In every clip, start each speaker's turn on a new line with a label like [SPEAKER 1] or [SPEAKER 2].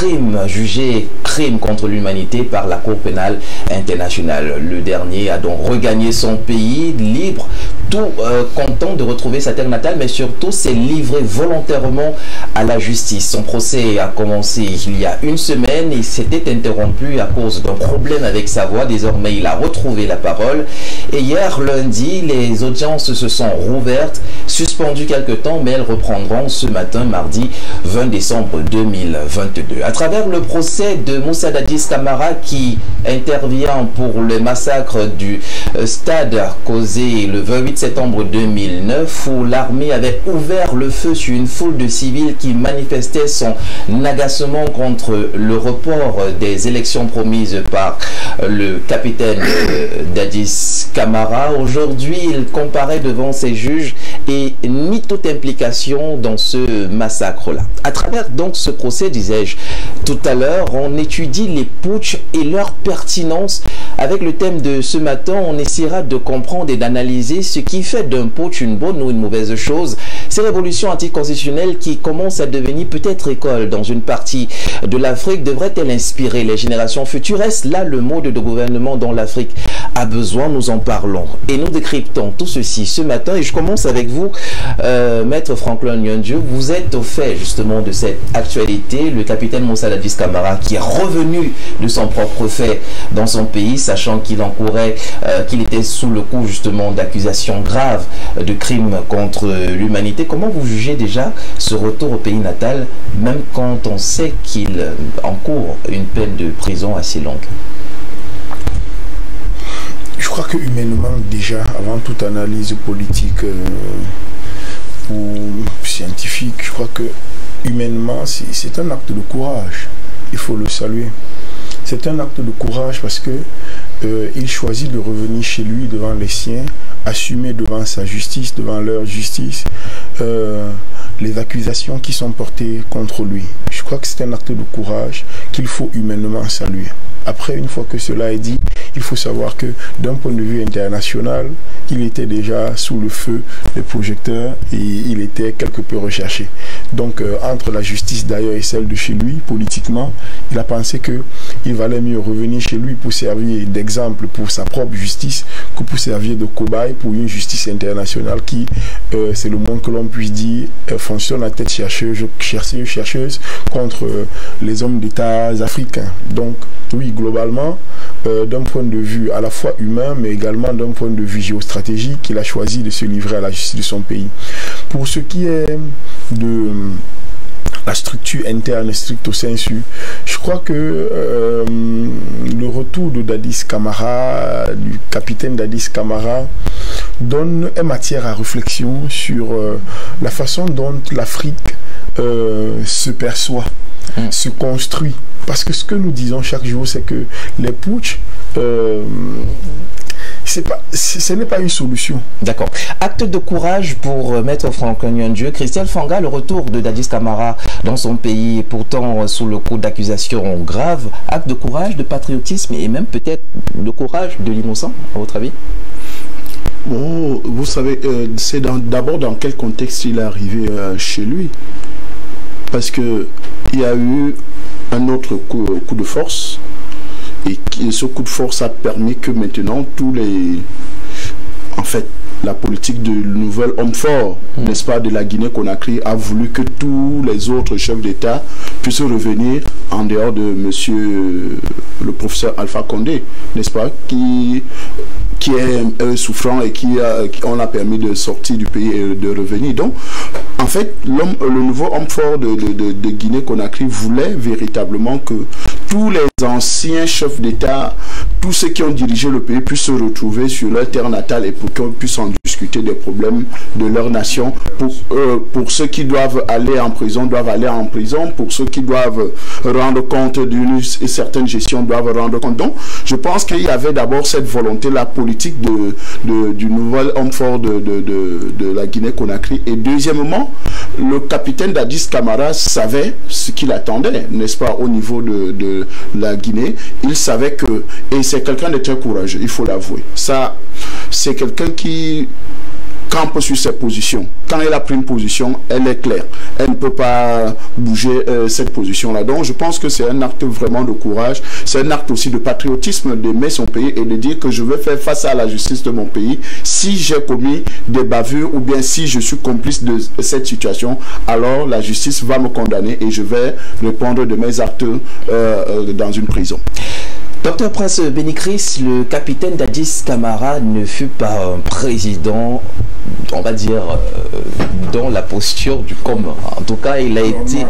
[SPEAKER 1] crime, jugé crime contre l'humanité par la Cour pénale internationale. Le dernier a donc regagné son pays libre, tout content de retrouver sa terre natale, mais surtout s'est livré volontairement à la justice. Son procès a commencé il y a une semaine et s'était interrompu à cause d'un problème avec sa voix. Désormais, il a retrouvé la parole. Et hier, lundi, les audiences se sont rouvertes, suspendues quelque temps, mais elles reprendront ce matin, mardi 20 décembre 2022. À travers le procès de Moussa Dadis Camara qui intervient pour le massacre du stade causé le 28 septembre 2009 où l'armée avait ouvert le feu sur une foule de civils qui manifestaient son agacement contre le report des élections promises par le capitaine Dadis Camara. Aujourd'hui, il comparaît devant ses juges et nie toute implication dans ce massacre-là. À travers donc ce procès, disais-je tout à l'heure, on étudie les putschs et leur pertinence. Avec le thème de ce matin, on essaiera de comprendre et d'analyser ce qui fait d'un putsch une bonne ou une mauvaise chose. Ces révolutions anticonstitutionnelles qui commencent à devenir peut-être école dans une partie de l'Afrique devraient-elles inspirer les générations futures? Est-ce là le mode de gouvernement dont l'Afrique a besoin? Nous en parlons et nous décryptons tout ceci ce matin. Et je commence avec vous, Maître Franklin Nyondiou. Vous êtes au fait justement de cette actualité. Le capitaine Moussa Dadis Camara qui est revenu de son propre fait dans son pays, sachant qu'il encourait, qu'il était sous le coup justement d'accusations graves de crimes contre l'humanité. Comment vous jugez déjà ce retour au pays natal, même quand on sait qu'il encourt une peine de prison assez longue?
[SPEAKER 2] Je crois que humainement, déjà, avant toute analyse politique ou scientifique, je crois que humainement, c'est un acte de courage. Il faut le saluer. C'est un acte de courage parce que il choisit de revenir chez lui devant les siens, assumer devant sa justice, devant leur justice, les accusations qui sont portées contre lui. Je crois que c'est un acte de courage qu'il faut humainement saluer. Après, une fois que cela est dit, il faut savoir que d'un point de vue international, il était déjà sous le feu des projecteurs et il était quelque peu recherché. Donc, entre la justice d'ailleurs et celle de chez lui, politiquement, il a pensé qu'il valait mieux revenir chez lui pour servir d'exemple pour sa propre justice que pour servir de cobaye pour une justice internationale qui, c'est le moins que l'on puisse dire, fonctionne à tête chercheuse contre les hommes d'État africains. Donc, oui, globalement, d'un point de vue à la fois humain, mais également d'un point de vue géostratégique, il a choisi de se livrer à la justice de son pays. Pour ce qui est de la structure interne stricto sensu, je crois que le retour de Dadis Camara, du capitaine Dadis Camara, donne matière à réflexion sur la façon dont l'Afrique se perçoit, se construit. Parce que ce que nous disons chaque jour, c'est que les putschs, ce n'est pas une solution.
[SPEAKER 1] D'accord. Acte de courage pour Maître Franklin Nyondiou. Christelle Fanga, le retour de Dadis Camara dans son pays, pourtant sous le coup d'accusations graves. Acte de courage, de patriotisme et même peut-être de courage de l'innocent, à votre avis?
[SPEAKER 3] Bon, vous savez, c'est d'abord dans quel contexte il est arrivé chez lui. Parce qu'il y a eu un autre coup de force. Et ce coup de force a permis que maintenant tous les... En fait, la politique de nouvel homme fort, n'est-ce pas, de la Guinée-Conakry a voulu que tous les autres chefs d'État puissent revenir en dehors de monsieur le professeur Alpha Condé, n'est-ce pas, qui est souffrant et on a permis de sortir du pays et de revenir. Donc, en fait, le nouveau homme fort de Guinée-Conakry voulait véritablement que tous les anciens chefs d'État, tous ceux qui ont dirigé le pays puissent se retrouver sur leur terre natale et pour qu'on puisse en discuter des problèmes de leur nation. Pour ceux qui doivent aller en prison, doivent aller en prison. Pour ceux qui doivent rendre compte d'une certaine gestion, doivent rendre compte. Donc, je pense qu'il y avait d'abord cette volonté-là politique du nouvel homme fort de la Guinée-Conakry. Et deuxièmement, le capitaine Dadis Camara savait ce qu'il attendait, n'est-ce pas, au niveau de la Guinée. Il savait que, et c'est quelqu'un de très courageux, il faut l'avouer. Ça, c'est quelqu'un qui, campe sur ses positions. Quand elle a pris une position, elle est claire. Elle ne peut pas bouger cette position-là. Donc je pense que c'est un acte vraiment de courage. C'est un acte aussi de patriotisme d'aimer son pays et de dire que je vais faire face à la justice de mon pays. Si j'ai commis des bavures ou bien si je suis complice de cette situation, alors la justice va me condamner et je vais répondre de mes actes dans une prison.
[SPEAKER 1] Docteur Prince Béni-Chris, le capitaine Dadis Camara ne fut pas un président, on va dire, dans la posture du commun. En tout cas, il a été,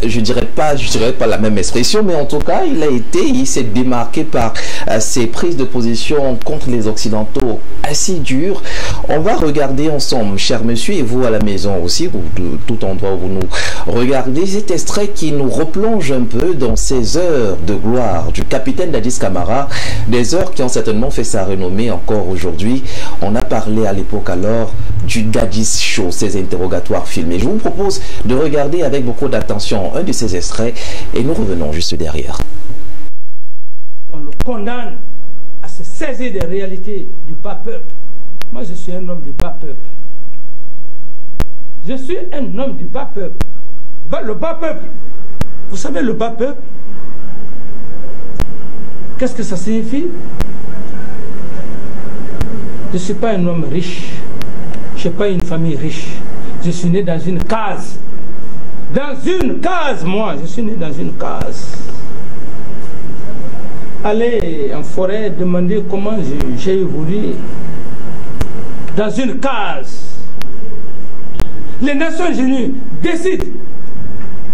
[SPEAKER 1] je dirais pas la même expression, mais en tout cas, il s'est démarqué par ses prises de position contre les Occidentaux assez dures. On va regarder ensemble, cher monsieur, et vous à la maison aussi, ou de tout endroit où vous nous regardez, cet extrait qui nous replonge un peu dans ces heures de gloire du capitaine Dadis Camara, des heures qui ont certainement fait sa renommée encore aujourd'hui. On a parlé à l'époque alors du Dadis Show, ces interrogatoires filmés. Je vous propose de regarder avec beaucoup d'attention un de ces extraits et nous revenons juste derrière.
[SPEAKER 4] On le condamne à se saisir des réalités du bas peuple. Moi, je suis un homme du bas peuple. Je suis un homme du bas peuple. Le bas peuple, vous savez, le bas peuple, qu'est-ce que ça signifie? Je ne suis pas un homme riche. Je n'ai pas une famille riche. Je suis né dans une case. Dans une case, moi. Je suis né dans une case. Allez en forêt, demander comment j'ai évolué. Dans une case. Les Nations Unies décident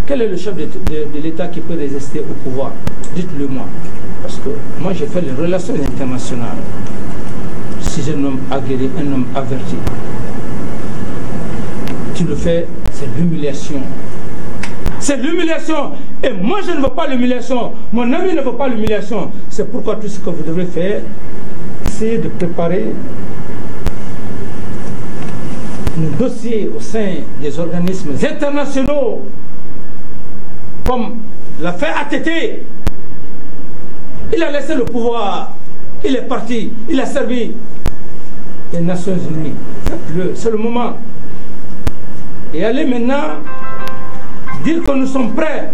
[SPEAKER 4] quel est le chef de l'État qui peut résister au pouvoir. Dites-le moi. Parce que moi j'ai fait les relations internationales. Si j'ai un homme aguerri, un homme averti, tu le fais, c'est l'humiliation. C'est l'humiliation. Et moi je ne veux pas l'humiliation. Mon ami ne veut pas l'humiliation. C'est pourquoi tout ce que vous devez faire, c'est de préparer nos dossiers au sein des organismes internationaux, comme l'a fait ATT. Il a laissé le pouvoir, il est parti, il a servi les Nations Unies. C'est le moment. Et allez maintenant dire que nous sommes prêts,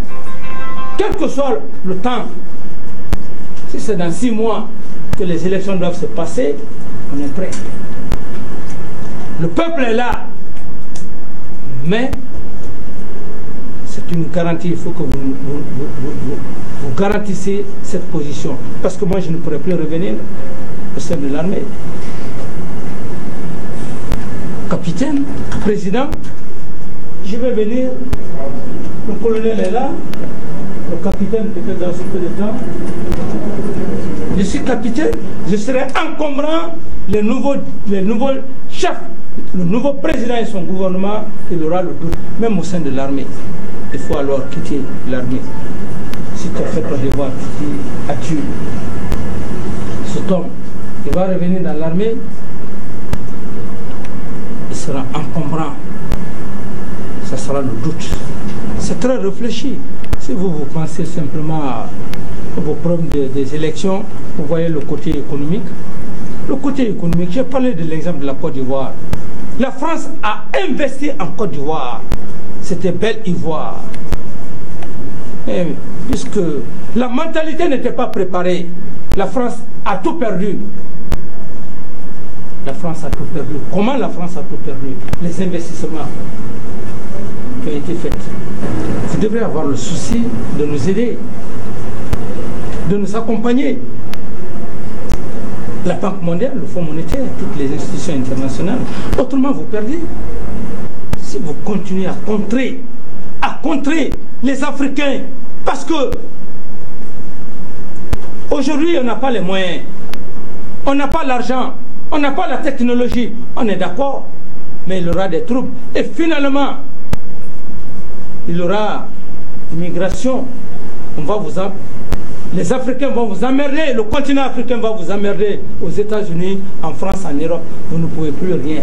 [SPEAKER 4] quel que soit le temps. Si c'est dans 6 mois que les élections doivent se passer, on est prêts. Le peuple est là, mais c'est une garantie. Il faut que vous garantissez cette position. Parce que moi, je ne pourrais plus revenir au sein de l'armée. Capitaine, président, je vais venir. Le colonel est là. Le capitaine peut-être dans ce peu de temps. Je suis capitaine. Je serai encombrant les nouveaux chefs. Le nouveau président et son gouvernement, il aura le doute, même au sein de l'armée. Il faut alors quitter l'armée. Si tu as fait ton devoir, tu dis as-tu cet homme, il va revenir dans l'armée, il sera encombrant. Ça sera le doute. C'est très réfléchi. Si vous pensez simplement à vos problèmes des élections, vous voyez le côté économique. Le côté économique, j'ai parlé de l'exemple de la Côte d'Ivoire. La France a investi en Côte d'Ivoire. C'était belle Ivoire. Et puisque la mentalité n'était pas préparée, la France a tout perdu. La France a tout perdu. Comment la France a tout perdu? Les investissements qui ont été faits. Vous devrez avoir le souci de nous aider, de nous accompagner. La Banque mondiale, le Fonds monétaire, toutes les institutions internationales. Autrement, vous perdez. Si vous continuez à contrer les Africains, parce que aujourd'hui, on n'a pas les moyens, on n'a pas l'argent, on n'a pas la technologie, on est d'accord, mais il y aura des troubles. Et finalement, il y aura immigration, les Africains vont vous emmerder, le continent africain va vous emmerder aux États-Unis, en France, en Europe. Vous ne pouvez plus rien.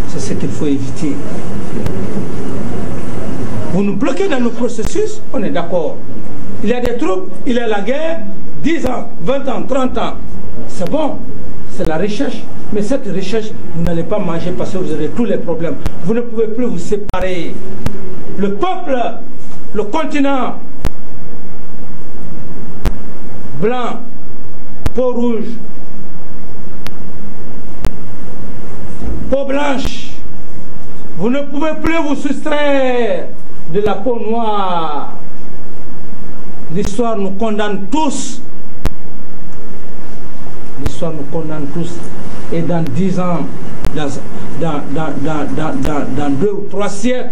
[SPEAKER 4] C'est ce qu'il faut éviter. Vous nous bloquez dans nos processus, on est d'accord. Il y a des troupes, il y a la guerre, 10 ans, 20 ans, 30 ans. C'est bon, c'est la recherche. Mais cette recherche, vous n'allez pas manger parce que vous aurez tous les problèmes. Vous ne pouvez plus vous séparer. Le peuple, le continent, blanc, peau rouge, peau blanche, vous ne pouvez plus vous soustraire de la peau noire. L'histoire nous condamne tous. L'histoire nous condamne tous. Et dans 10 ans, dans 2 ou 3 siècles,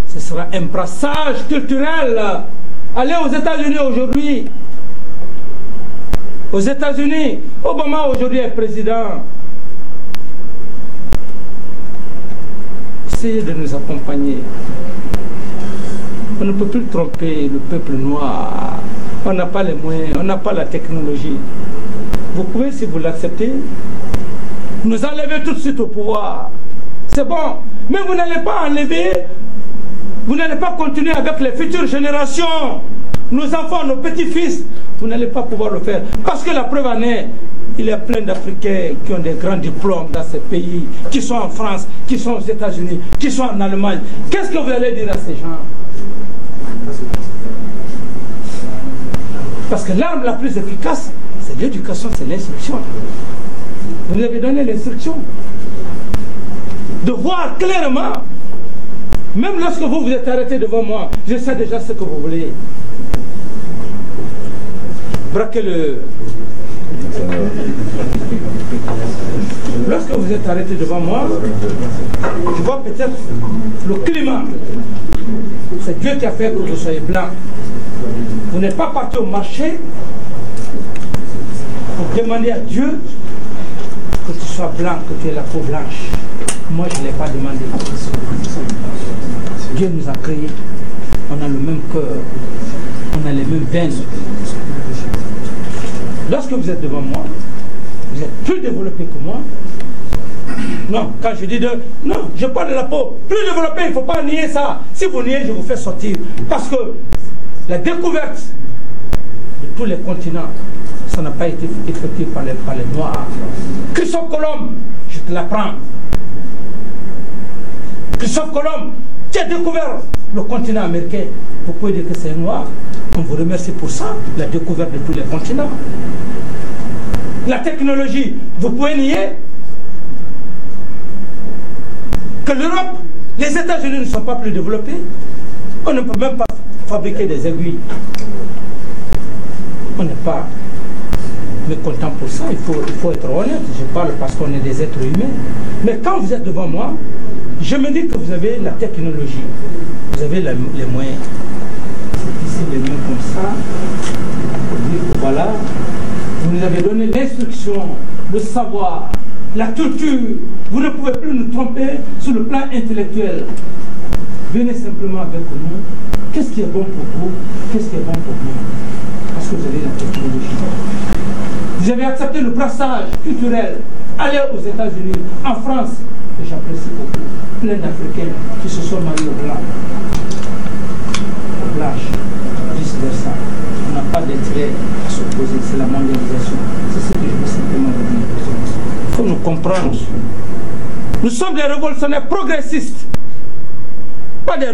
[SPEAKER 4] ce sera un brassage culturel. Allez aux États-Unis aujourd'hui. Aux États-Unis, Obama aujourd'hui est président. Essayez de nous accompagner. On ne peut plus tromper le peuple noir. On n'a pas les moyens, on n'a pas la technologie. Vous pouvez, si vous l'acceptez, nous enlever tout de suite au pouvoir. C'est bon. Mais vous n'allez pas enlever, vous n'allez pas continuer avec les futures générations, nos enfants, nos petits-fils. Vous n'allez pas pouvoir le faire. Parce que la preuve en est, il y a plein d'Africains qui ont des grands diplômes dans ces pays, qui sont en France, qui sont aux États-Unis, qui sont en Allemagne. Qu'est-ce que vous allez dire à ces gens? Parce que l'arme la plus efficace, c'est l'éducation, c'est l'instruction. Vous nous avez donné l'instruction de voir clairement, même lorsque vous êtes arrêté devant moi, je sais déjà ce que vous voulez. Braquez le... Lorsque vous êtes arrêté devant moi, je vois peut-être le climat. C'est Dieu qui a fait que vous soyez blanc. Vous n'êtes pas parti au marché pour demander à Dieu que tu sois blanc, que tu aies la peau blanche. Moi, je ne l'ai pas demandé. Dieu nous a créés. On a le même cœur. On a les mêmes veines. Lorsque vous êtes devant moi, vous êtes plus développé que moi. Non, quand je dis de... Non, je parle de la peau. Plus développé, il ne faut pas nier ça. Si vous niez, je vous fais sortir. Parce que la découverte de tous les continents, ça n'a pas été effectué par les Noirs. Christophe Colomb, je te l'apprends. Christophe Colomb, qui a découvert le continent américain. Vous pouvez dire que c'est un Noir. On vous remercie pour ça, la découverte de tous les continents. La technologie, vous pouvez nier que l'Europe, les États-Unis ne sont pas plus développés. On ne peut même pas fabriquer des aiguilles. On n'est pas mécontent pour ça, il faut être honnête. Je parle parce qu'on est des êtres humains. Mais quand vous êtes devant moi, je me dis que vous avez la technologie, vous avez les moyens. Ici, les mains comme ça, vous dites que voilà, vous nous avez donné l'instruction, le savoir, la culture. Vous ne pouvez plus nous tromper sur le plan intellectuel. Venez simplement avec nous. Qu'est-ce qui est bon pour vous? Qu'est-ce qui est bon pour nous? Parce que vous avez la technologie. Vous avez accepté le brassage culturel. Allez aux États-Unis, en France, que j'apprécie beaucoup. Plein d'Africains qui se sont mariés aux Blancs. Aux Blanches, vice-versa. On n'a pas d'intérêt à s'opposer. C'est la mondialisation. C'est ce que je veux simplement vous dire. Il faut nous comprendre. Nous sommes des révolutionnaires progressistes. Pas des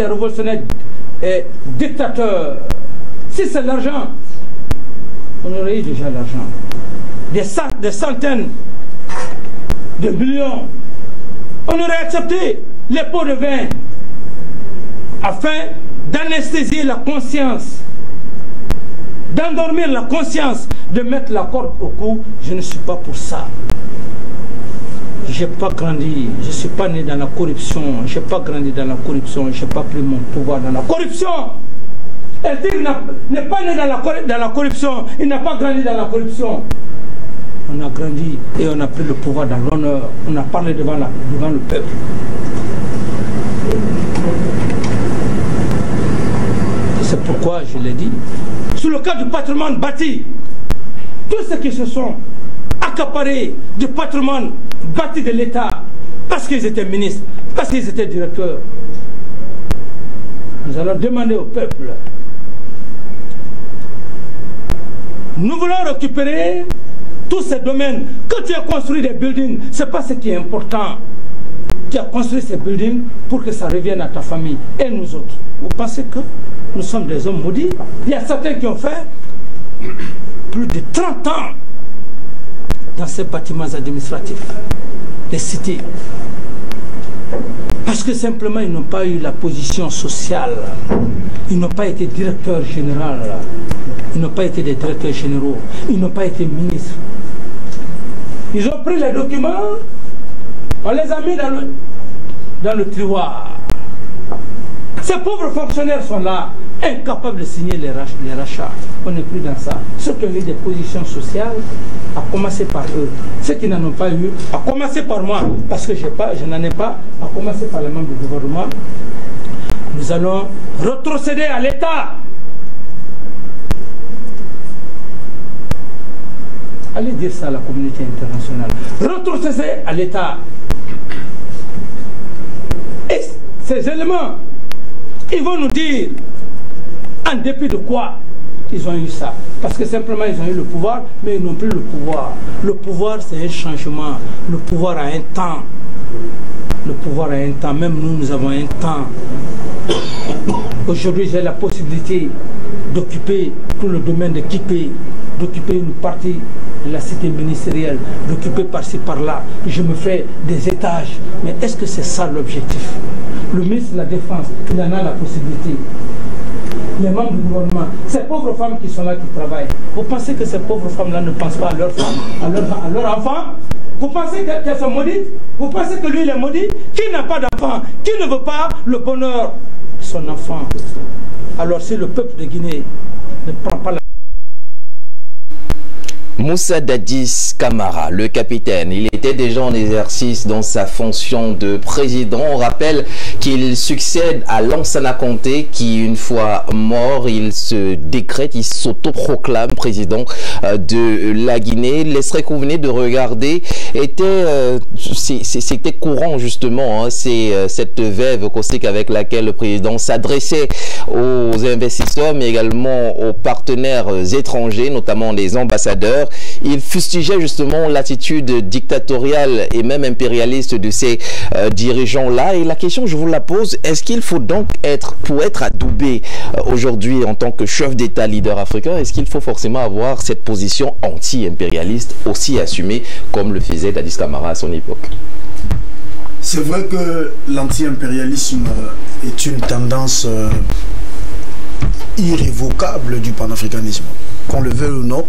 [SPEAKER 4] révolutionnaires dictateurs. Si c'est l'argent, on aurait eu déjà l'argent. Des centaines de millions. On aurait accepté les pots de vin afin d'anesthésier la conscience, d'endormir la conscience, de mettre la corde au cou. Je ne suis pas pour ça. Je n'ai pas grandi, je ne suis pas né dans la corruption, je n'ai pas grandi dans la corruption, je n'ai pas pris mon pouvoir dans la corruption. El Tigre n'est pas né dans la corruption, il n'a pas grandi dans la corruption. On a grandi et on a pris le pouvoir dans l'honneur, on a parlé devant le peuple. C'est pourquoi je l'ai dit. Sur le cas du patrimoine bâti, tous ceux qui se sont accaparés du patrimoine bâti de l'État, parce qu'ils étaient ministres, parce qu'ils étaient directeurs, nous allons demander au peuple, nous voulons récupérer tous ces domaines, que tu as construit des buildings, ce n'est pas ce qui est important. Tu as construit ces buildings pour que ça revienne à ta famille et nous autres. Vous pensez que nous sommes des hommes maudits? Il y a certains qui ont fait plus de 30 ans dans ces bâtiments administratifs, les cités. Parce que simplement ils n'ont pas eu la position sociale. Ils n'ont pas été directeurs généraux. Ils n'ont pas été des directeurs généraux. Ils n'ont pas été ministres. Ils ont pris les documents, on les a mis dans le tiroir. Ces pauvres fonctionnaires sont là, incapables de signer les rachats. On n'est plus dans ça. Ceux qui ont eu des positions sociales, à commencer par eux. Ceux qui n'en ont pas eu, à commencer par moi, parce que je n'en ai pas, à commencer par les membres du gouvernement. Nous allons retrocéder à l'État. Allez dire ça à la communauté internationale. Retrocéder à l'État. Et ces éléments, ils vont nous dire en dépit de quoi ils ont eu ça. Parce que simplement ils ont eu le pouvoir, mais ils n'ont plus le pouvoir. Le pouvoir, c'est un changement. Le pouvoir a un temps. Le pouvoir a un temps. Même nous avons un temps. Aujourd'hui, j'ai la possibilité d'occuper tout le domaine de Kipé, d'occuper une partie de la cité ministérielle, d'occuper par-ci, par-là. Je me fais des étages. Mais est-ce que c'est ça l'objectif? Le ministre de la Défense, il en a la possibilité. Les membres du gouvernement, ces pauvres femmes qui sont là, qui travaillent, vous pensez que ces pauvres femmes-là ne pensent pas à leurs femmes, à leurs enfants? Vous pensez qu'elles sont maudites? Vous pensez que lui, il est maudit? Qui n'a pas d'enfant? Qui ne veut pas le bonheur de son enfant? Alors si le peuple de Guinée ne prend pas la...
[SPEAKER 1] Moussa Dadis Camara, le capitaine, il était déjà en exercice dans sa fonction de président. On rappelle qu'il succède à Lansana Conté qui, une fois mort, il se décrète, il s'autoproclame président de la Guinée. L'extrait que vous venez de regarder c'était courant justement, hein, c'est cette verve caustique avec laquelle le président s'adressait aux investisseurs mais également aux partenaires étrangers, notamment les ambassadeurs. Il fustigeait justement l'attitude dictatoriale et même impérialiste de ces dirigeants-là. Et la question, je vous la pose, est-ce qu'il faut donc pour être adoubé aujourd'hui en tant que chef d'État leader africain, est-ce qu'il faut forcément avoir cette position anti-impérialiste aussi assumée comme le faisait Dadis Camara à son époque?
[SPEAKER 2] C'est vrai que l'anti-impérialisme est une tendance irrévocable du panafricanisme. Qu'on le veuille ou non,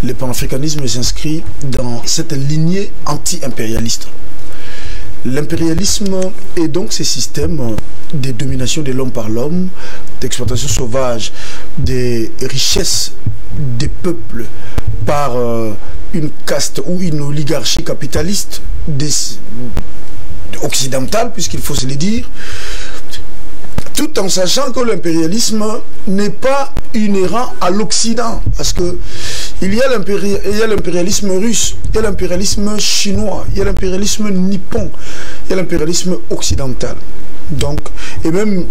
[SPEAKER 2] le panafricanisme s'inscrit dans cette lignée anti-impérialiste. L'impérialisme est donc ce système de domination de l'homme par l'homme, d'exploitation sauvage des richesses des peuples par une caste ou une oligarchie capitaliste occidentale, puisqu'il faut se le dire, tout en sachant que l'impérialisme n'est pas inhérent à l'Occident. Parce que il y a l'impérialisme russe, il y a l'impérialisme chinois, il y a l'impérialisme nippon, il y a l'impérialisme occidental. Donc, et même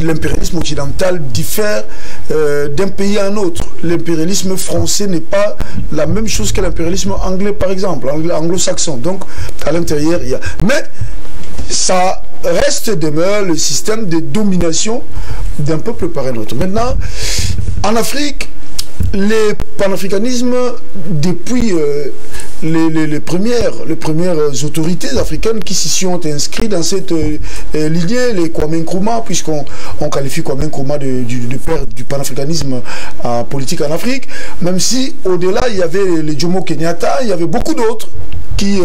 [SPEAKER 2] l'impérialisme occidental diffère d'un pays à un autre. L'impérialisme français n'est pas la même chose que l'impérialisme anglais, par exemple, anglo-saxon. Donc, à l'intérieur, il y a... Mais ça reste demeure le système de domination d'un peuple par un autre. Maintenant, en Afrique, le panafricanisme, depuis les premières autorités africaines qui s'y sont inscrites dans cette lignée, les Kwame Nkrumah, puisqu'on qualifie Kwame Nkrumah du père du panafricanisme politique en Afrique, même si au-delà il y avait les Jomo Kenyatta, il y avait beaucoup d'autres qui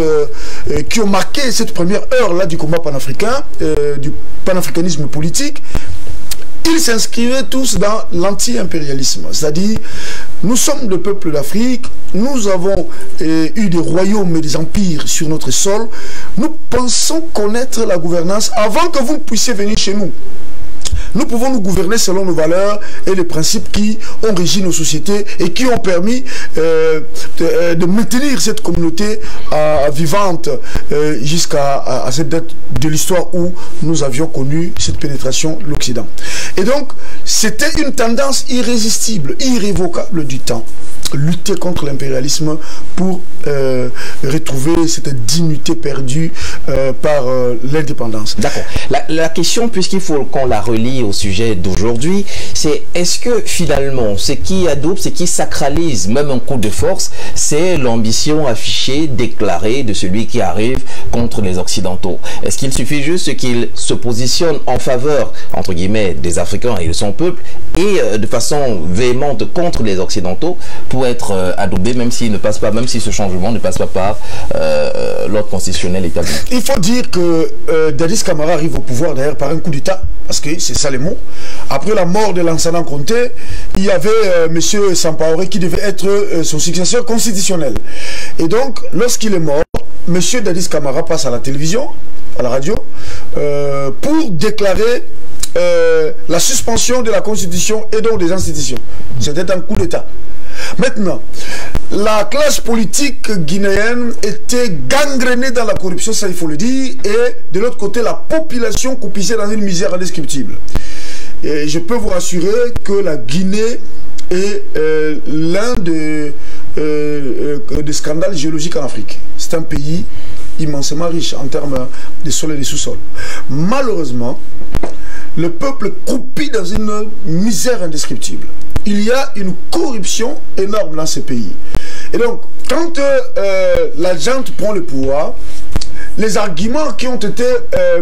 [SPEAKER 2] ont marqué cette première heure-là du combat panafricain, du panafricanisme politique. Ils s'inscrivaient tous dans l'anti-impérialisme, c'est-à-dire nous sommes le peuple d'Afrique, nous avons eu des royaumes et des empires sur notre sol, nous pensons connaître la gouvernance avant que vous puissiez venir chez nous. Nous pouvons nous gouverner selon nos valeurs et les principes qui ont régi nos sociétés et qui ont permis de maintenir cette communauté vivante jusqu'à cette date de l'histoire où nous avions connu cette pénétration de l'Occident. Et donc, c'était une tendance irrésistible, irrévocable du temps. Lutter contre l'impérialisme pour retrouver cette dignité perdue par l'indépendance.
[SPEAKER 1] D'accord. La question, puisqu'il faut qu'on la relie au sujet d'aujourd'hui, c'est est-ce que finalement, ce qui adoube, ce qui sacralise même un coup de force, c'est l'ambition affichée, déclarée de celui qui arrive contre les Occidentaux? Est-ce qu'il suffit juste qu'il se positionne en faveur, entre guillemets, des Africains et de son peuple, et de façon véhémente contre les Occidentaux pour être adoubé, même s'il ne passe pas, même si ce changement ne passe pas par l'ordre constitutionnel établi?
[SPEAKER 2] Il faut dire que Dadis Camara arrive au pouvoir d'ailleurs par un coup d'État, parce que c'est ça les mots. Après la mort de Lansana Conté, il y avait M. Sampaoré qui devait être son successeur constitutionnel. Et donc, lorsqu'il est mort, M. Dadis Camara passe à la télévision, à la radio, pour déclarer la suspension de la Constitution et donc des institutions. C'était un coup d'État. Maintenant, la classe politique guinéenne était gangrénée dans la corruption, ça il faut le dire, et de l'autre côté, la population coupissait dans une misère indescriptible. Et je peux vous rassurer que la Guinée est l'un des scandales géologiques en Afrique. C'est un pays immensément riche en termes de sol et de sous-sol. Malheureusement, le peuple croupit dans une misère indescriptible. Il y a une corruption énorme dans ce pays. Et donc, quand la junte prend le pouvoir, les arguments qui ont été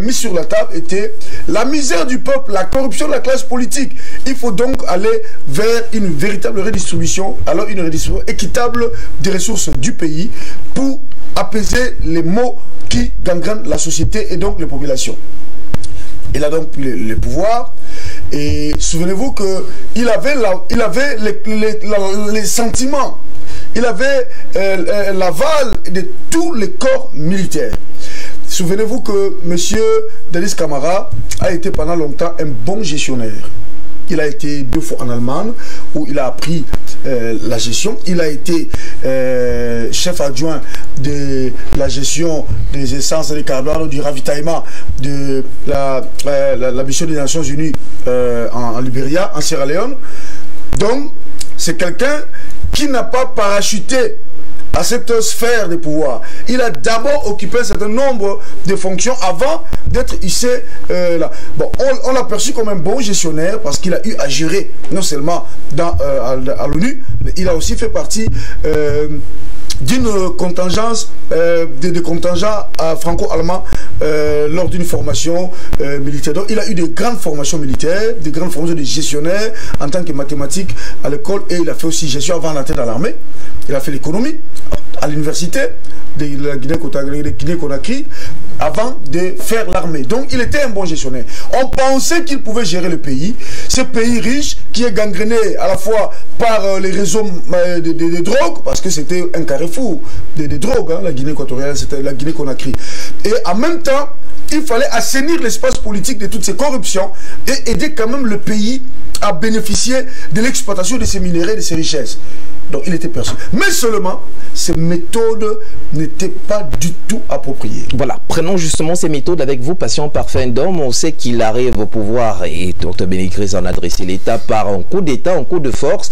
[SPEAKER 2] mis sur la table étaient la misère du peuple, la corruption de la classe politique. Il faut donc aller vers une véritable redistribution, alors une redistribution équitable des ressources du pays pour apaiser les maux qui gangrènent la société et donc les populations. Il a donc le pouvoir. Et souvenez-vous qu'il avait, les sentiments, il avait l'aval de tous les corps militaires. Souvenez-vous que M. Dadis Camara a été pendant longtemps un bon gestionnaire. Il a été 2 fois en Allemagne où il a appris la gestion. Il a été chef adjoint de la gestion des essences et des carburants, du ravitaillement de la mission des Nations Unies en Libéria, en Sierra Leone. Donc, c'est quelqu'un qui n'a pas parachuté à cette sphère de pouvoir. Il a d'abord occupé un certain nombre de fonctions avant d'être hissé là. Bon, on l'a perçu comme un bon gestionnaire parce qu'il a eu à gérer non seulement à l'ONU, mais il a aussi fait partie d'une contingence, de contingents franco-allemands lors d'une formation militaire. Donc il a eu de grandes formations militaires, de grandes formations de gestionnaire en tant que mathématique à l'école, et il a fait aussi gestion avant d'entrer dans l'armée. Il a fait l'économie à l'université de la Guinée-Conakry avant de faire l'armée. Donc il était un bon gestionnaire. On pensait qu'il pouvait gérer le pays, ce pays riche qui est gangréné à la fois par les réseaux de drogue, parce que c'était un carrefour de drogue, hein, la Guinée équatoriale, c'était la Guinée-Conakry. Et en même temps, il fallait assainir l'espace politique de toutes ces corruptions et aider quand même le pays à bénéficier de l'exploitation de ces minéraux et de ces richesses. Donc il était perçu. Mais seulement, ces méthodes n'étaient pas du tout appropriées.
[SPEAKER 1] Voilà, prenons justement ces méthodes avec vous, patient parfait d'homme. On sait qu'il arrive au pouvoir, et Dr Bénécris en a adressé l'État par un coup d'État, un coup de force.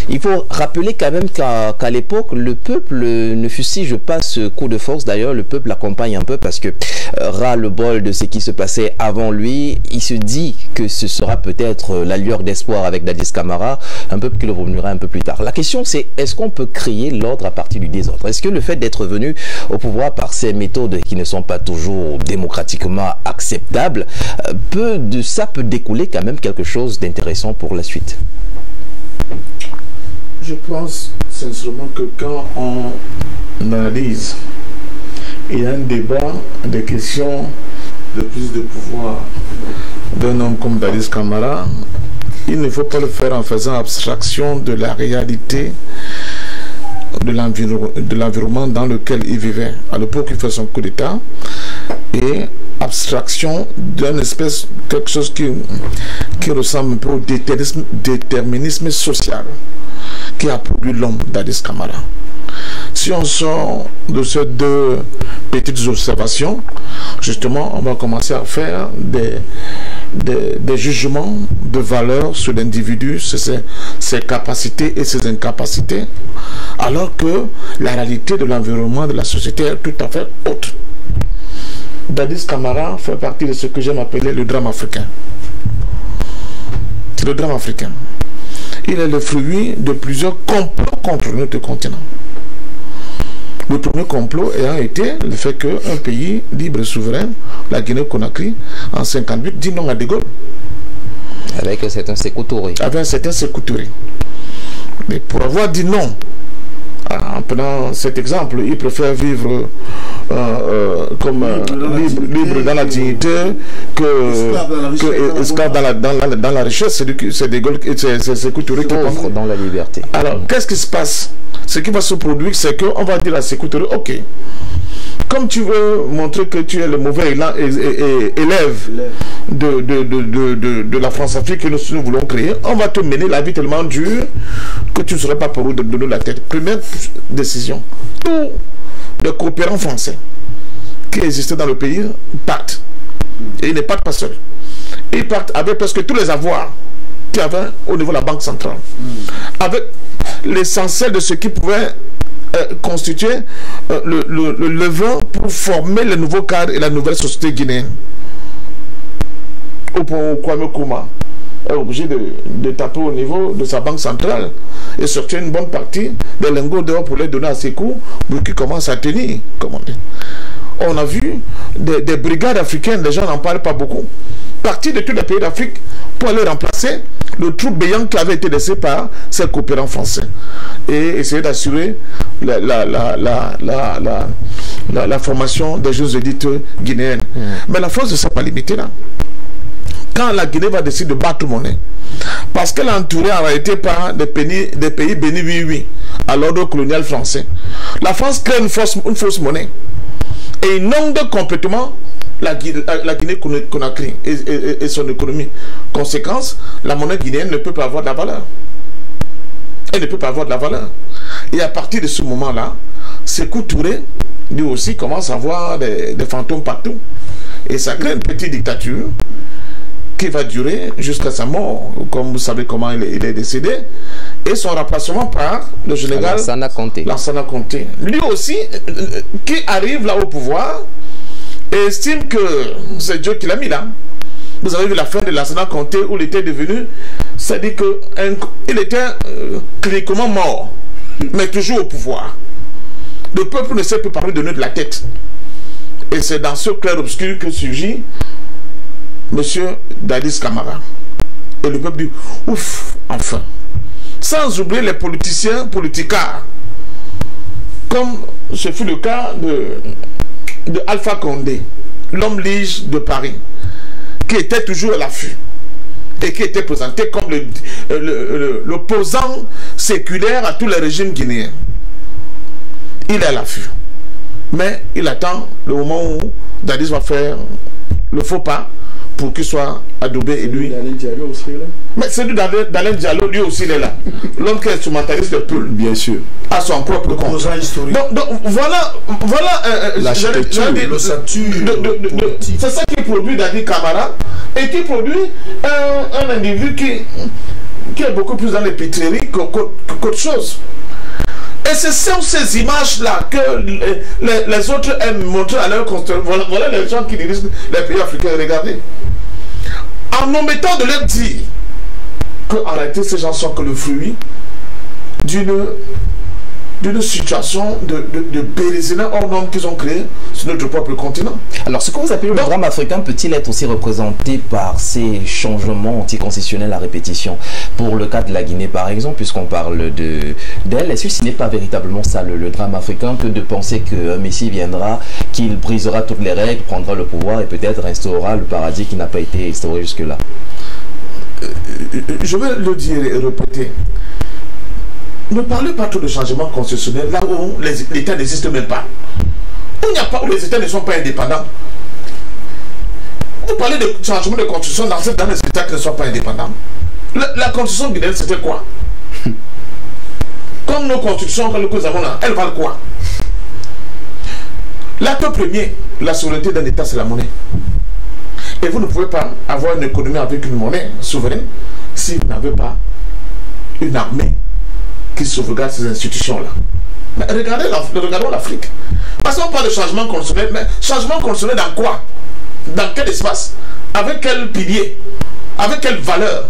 [SPEAKER 1] Il faut rappeler quand même qu'à l'époque, le peuple ne fustige pas ce coup de force. D'ailleurs, le peuple l'accompagne un peu parce que ras-le-bol de ce qui se passait avant lui, il se dit que ce sera peut-être la lueur d'espoir avec Dadis Camara, un peuple qui le revenira un peu plus tard. La question c'est, est-ce qu'on peut créer l'ordre à partir du désordre? Est-ce que le fait d'être venu au pouvoir par ces méthodes qui ne sont pas toujours démocratiquement acceptables, peut découler quand même quelque chose d'intéressant pour la suite?
[SPEAKER 3] Je pense sincèrement que quand on analyse, il y a un débat des questions de prise de pouvoir d'un homme comme Dadis Camara, il ne faut pas le faire en faisant abstraction de la réalité de l'environnement dans lequel il vivait à l'époque il fait son coup d'État, et abstraction d'une espèce, quelque chose qui ressemble un peu au déterminisme social qui a produit l'homme Dadis Camara. Si on sort de ces 2 petites observations, justement, on va commencer à faire des jugements de valeur sur l'individu, sur ses capacités et ses incapacités,
[SPEAKER 5] Alors que la réalité de l'environnement de la société est tout à fait autre. Dadis Camara fait partie de ce que j'aime appeler le drame africain. C'est le drame africain. Il est le fruit de plusieurs complots contre notre continent. Le premier complot ayant été le fait qu'un pays libre et souverain, la Guinée-Conakry, en 1958, dit non à De Gaulle.
[SPEAKER 1] Avec un certain Sékou Touré.
[SPEAKER 5] Avec un certain Sékou Touré. Mais pour avoir dit non, en prenant cet exemple, il préfère vivre comme libre dans la dignité que esclave dans la richesse. C'est De Gaulle, c'est Sékou Touré qui
[SPEAKER 1] offre dans la liberté.
[SPEAKER 5] Alors, qu'est-ce qui se passe? Ce qui va se produire, c'est qu'on va dire à Sékou Touré, ok, comme tu veux montrer que tu es le mauvais élève de la France-Afrique que nous voulons créer, on va te mener la vie tellement dure que tu ne serais pas pour nous de donner la tête. Première décision, tous les coopérants français qui existaient dans le pays partent. Et ils ne partent pas seuls. Ils partent avec presque tous les avoirs qu'il y avait au niveau de la Banque centrale. Avec l'essentiel de ce qui pouvait constituer le levain pour former le nouveau cadre et la nouvelle société guinéenne. Kwame Nkrumah est obligé de taper au niveau de sa banque centrale et sortir une bonne partie des lingots d'or pour les donner à Sékou pour qu'ils commencent à tenir. On a vu des brigades africaines, les gens n'en parlent pas beaucoup, partis de tous les pays d'Afrique pour aller remplacer le trou béant qui avait été laissé par ces coopérants français et essayer d'assurer la formation des jeunes élites guinéennes. Mais la force ne s'est pas limitée là. Quand la Guinée va décider de battre monnaie, parce qu'elle est entourée en réalité par des pays bénis oui à l'ordre colonial français, la France crée une fausse monnaie et inonde complètement la Guinée-Conakry et son économie. Conséquence, la monnaie guinéenne ne peut pas avoir de la valeur. Elle ne peut pas avoir de la valeur. Et à partir de ce moment-là, Sékou Touré, lui aussi, commence à avoir des fantômes partout. Et ça crée une petite dictature qui va durer jusqu'à sa mort, comme vous savez comment il est décédé, et son remplacement par le général Lansana Conté. Lui aussi, qui arrive là au pouvoir, et estime que c'est Dieu qui l'a mis là. Vous avez vu la fin de Lansana Conté où il était devenu, c'est-à-dire qu'il était cliniquement mort, mais toujours au pouvoir. Le peuple ne sait plus parler de nous de la tête. Et c'est dans ce clair-obscur que surgit Monsieur Dadis Camara. Et le peuple dit, ouf, enfin. Sans oublier les politiciens, politicards, comme ce fut le cas de Alpha Condé, l'homme lige de Paris, qui était toujours à l'affût et qui était présenté comme l'opposant séculaire à tous les régimes guinéens. Il est à l'affût. Mais il attend le moment où Dadis va faire le faux pas pour qu'il soit adoubé et lui. Mais c'est lui d'Alain Diallo, lui aussi il est là. L'homme qui est instrumentaliste de Peul.
[SPEAKER 3] Bien sûr.
[SPEAKER 5] À son propre compte. Donc voilà c'est ça qui produit Dadis Camara et qui produit un individu qui est beaucoup plus dans les pétreries qu'autre chose. Et c'est ces images-là que les autres aiment montrer à leur construction. Voilà les gens qui dirigent les pays africains. Regardez. En omettant de leur dire qu'en réalité, ces gens sont que le fruit d'une situation de bérézina hors norme qu'ils ont créé sur notre propre continent.
[SPEAKER 1] Alors, ce que vous appelez le drame africain peut-il être aussi représenté par ces changements anticonstitutionnels à répétition? Pour le cas de la Guinée, par exemple, puisqu'on parle d'elle, est-ce que ce n'est pas véritablement ça le drame africain que de penser qu'un Messie viendra, qu'il brisera toutes les règles, prendra le pouvoir et peut-être instaurera le paradis qui n'a pas été instauré jusque-là?
[SPEAKER 5] Je vais le dire et répéter. Ne parlez pas trop de changement constitutionnel là où l'État n'existe même pas. Où les États ne sont pas indépendants. Vous parlez de changement de constitution dans les États qui ne sont pas indépendants. La constitution guinéenne, c'était quoi? Comme nos constitutions que nous avons là, elles valent quoi? L'acte premier, la souveraineté d'un État, c'est la monnaie. Et vous ne pouvez pas avoir une économie avec une monnaie souveraine si vous n'avez pas une armée qui sauvegarde ces institutions-là. Mais regardons l'Afrique. Parce qu'on parle de changement constitutionnel, mais changement constitutionnel dans quoi? Dans quel espace? Avec quel pilier? Avec quelle valeur?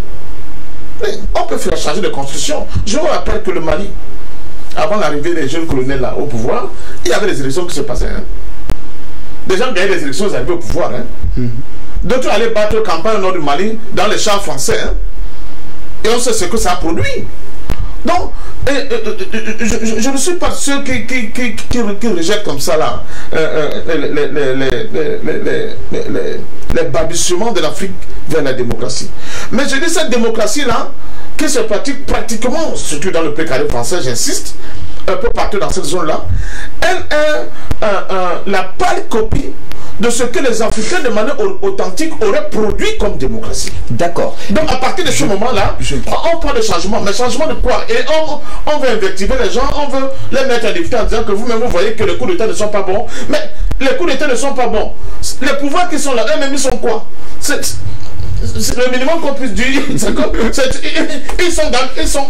[SPEAKER 5] On peut faire changer de constitution. Je vous rappelle que le Mali, avant l'arrivée des jeunes colonels là, au pouvoir, il y avait des élections qui se passaient. Hein. Des gens gagnaient des élections, ils arrivaient au pouvoir. Hein. D'autres allaient battre campagne au nord du Mali, dans les champs français. Hein. Et on sait ce que ça a produit. Donc, je ne suis pas ceux qui rejettent comme ça là, les balbutiements de l'Afrique vers la démocratie. Mais je dis cette démocratie-là, qui se pratique pratiquement, surtout dans le précaré français, j'insiste, un peu partout dans cette zone-là, elle est la pâle copie de ce que les Africains de manière authentique auraient produit comme démocratie.
[SPEAKER 1] D'accord.
[SPEAKER 5] Donc à partir de ce moment-là, on parle de changement. Mais changement de quoi? Et on veut invectiver les gens, on veut les mettre à difficulté en disant que vous-même vous voyez que les coups d'État ne sont pas bons. Mais les coups d'État ne sont pas bons. Les pouvoirs qui sont là, eux-mêmes ils sont quoi? C'est le minimum qu'on puisse dire. Ils sont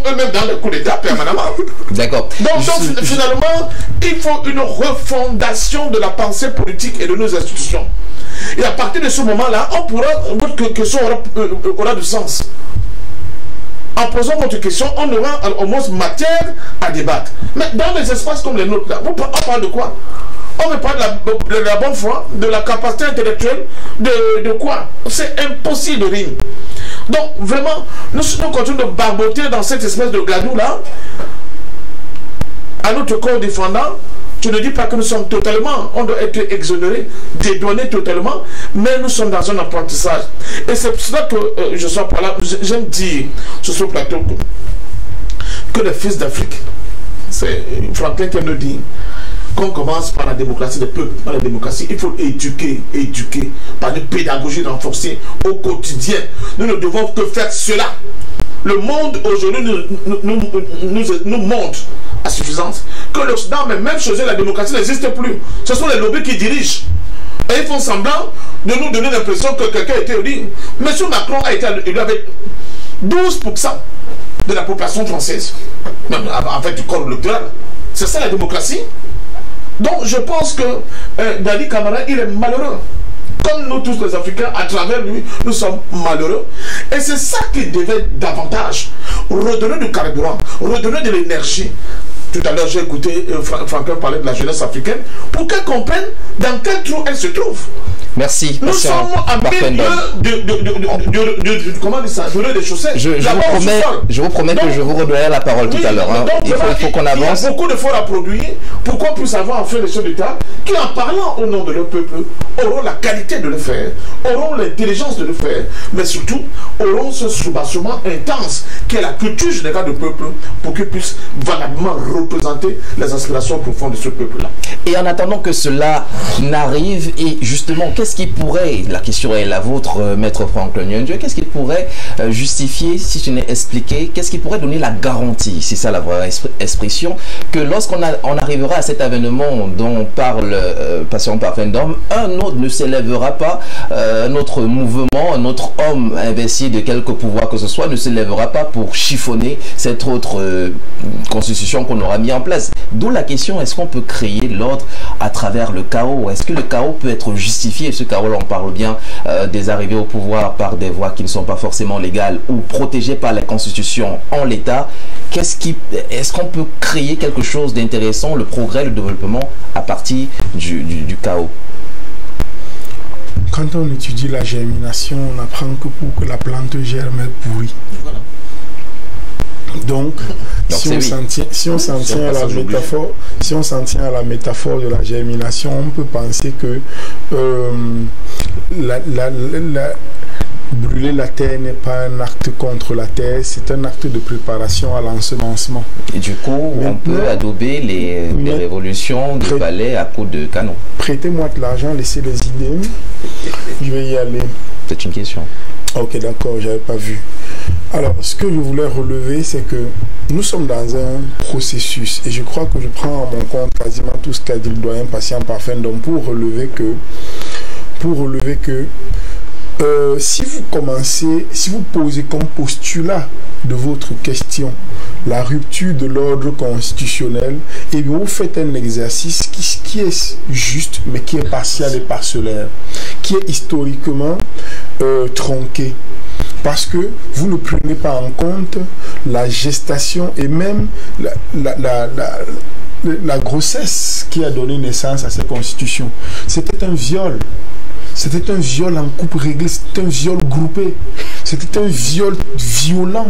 [SPEAKER 5] eux-mêmes dans le coup d'État permanemment. D'accord. Donc finalement, il faut une refondation de la pensée politique et de nos institutions. Et à partir de ce moment-là, votre question aura du sens. En posant votre question, on aura au moins matière à débattre. Mais dans des espaces comme les nôtres, là, on parle de quoi? On ne parle de la bonne foi, de la capacité intellectuelle, de quoi? C'est impossible de rire. Donc, vraiment, nous continuons de barboter dans cette espèce de gadou-là, à notre corps défendant. Je ne dis pas que nous sommes totalement, on doit être exonérés, dédouanés totalement, mais nous sommes dans un apprentissage. Et c'est pour cela que je suis par là, j'aime dire sur ce plateau que les fils d'Afrique, c'est Franklin qui nous dit, qu'on commence par la démocratie des peuples, par la démocratie, il faut éduquer, par une pédagogie renforcée au quotidien. Nous ne devons que faire cela. Le monde aujourd'hui nous montre à suffisance que l'Occident, mais même chez eux, la démocratie n'existe plus. Ce sont les lobbies qui dirigent. Et ils font semblant de nous donner l'impression que quelqu'un a été élu. M. Macron a été élu avec 12% de la population française. Même en fait du corps électoral. C'est ça la démocratie. Donc je pense que Dadi Camara, il est malheureux. Comme nous tous les Africains, à travers lui, nous sommes malheureux. Et c'est ça qui devait davantage redonner du carburant, redonner de l'énergie. Tout à l'heure, j'ai écouté Franklin parler de la jeunesse africaine pour qu'elle comprenne dans quel trou elle se trouve.
[SPEAKER 1] Merci.
[SPEAKER 5] Nous sommes à milieu comment dire ça, de chaussées.
[SPEAKER 1] Je vous promets que je vous redonnerai la parole tout à l'heure. Hein. Il faut qu'on avance.
[SPEAKER 5] Il y a beaucoup d'efforts à produire pour qu'on puisse avoir en fait les chefs d'État qui, en parlant au nom de leur peuple, auront la qualité de le faire, auront l'intelligence de le faire, mais surtout auront ce soubassement intense qui est la culture générale du peuple pour qu'ils puissent valablement représenter les aspirations profondes de ce peuple-là.
[SPEAKER 1] Et en attendant que cela n'arrive, et justement, qu'est-ce qui pourrait, la question est la vôtre, maître Franklin Nyondio, qu'est-ce qui pourrait justifier, si tu n'es expliqué, qu'est-ce qui pourrait donner la garantie, c'est ça la vraie expression, que lorsqu'on arrivera à cet avènement dont parle Patient Parfendum, un autre ne s'élèvera pas, notre mouvement, notre homme investi de quelque pouvoir que ce soit, ne s'élèvera pas pour chiffonner cette autre constitution qu'on aura mis en place. D'où la question, est-ce qu'on peut créer l'ordre à travers le chaos? Est-ce que le chaos peut être justifié? Ce chaos, on parle bien des arrivées au pouvoir par des voies qui ne sont pas forcément légales ou protégées par la Constitution en l'état. Est-ce qu'on peut créer quelque chose d'intéressant, le progrès, le développement, à partir du chaos?
[SPEAKER 2] Quand on étudie la germination, on apprend que pour que la plante germe, elle pourrit. Voilà. Donc si on s'en tient à la métaphore de la germination, on peut penser que brûler la terre n'est pas un acte contre la terre, c'est un acte de préparation à l'ensemencement.
[SPEAKER 1] Et du coup, on peut adober les révolutions du palais à coups de canon.
[SPEAKER 2] Prêtez-moi de l'argent, laissez les idées, je vais y aller.
[SPEAKER 1] C'est une question.
[SPEAKER 2] Ok, d'accord, j'avais pas vu. Alors, ce que je voulais relever, c'est que nous sommes dans un processus, et je crois que je prends en mon compte quasiment tout ce qu'a dit le doyen Patient Parfendum pour relever que si vous commencez, si vous posez comme postulat de votre question la rupture de l'ordre constitutionnel, et vous faites un exercice qui est juste, mais qui est partial et parcellaire, qui est historiquement tronqué. Parce que vous ne prenez pas en compte la gestation et même la grossesse qui a donné naissance à cette constitution. C'était un viol. C'était un viol en coupe réglée, c'était un viol groupé. C'était un viol violent,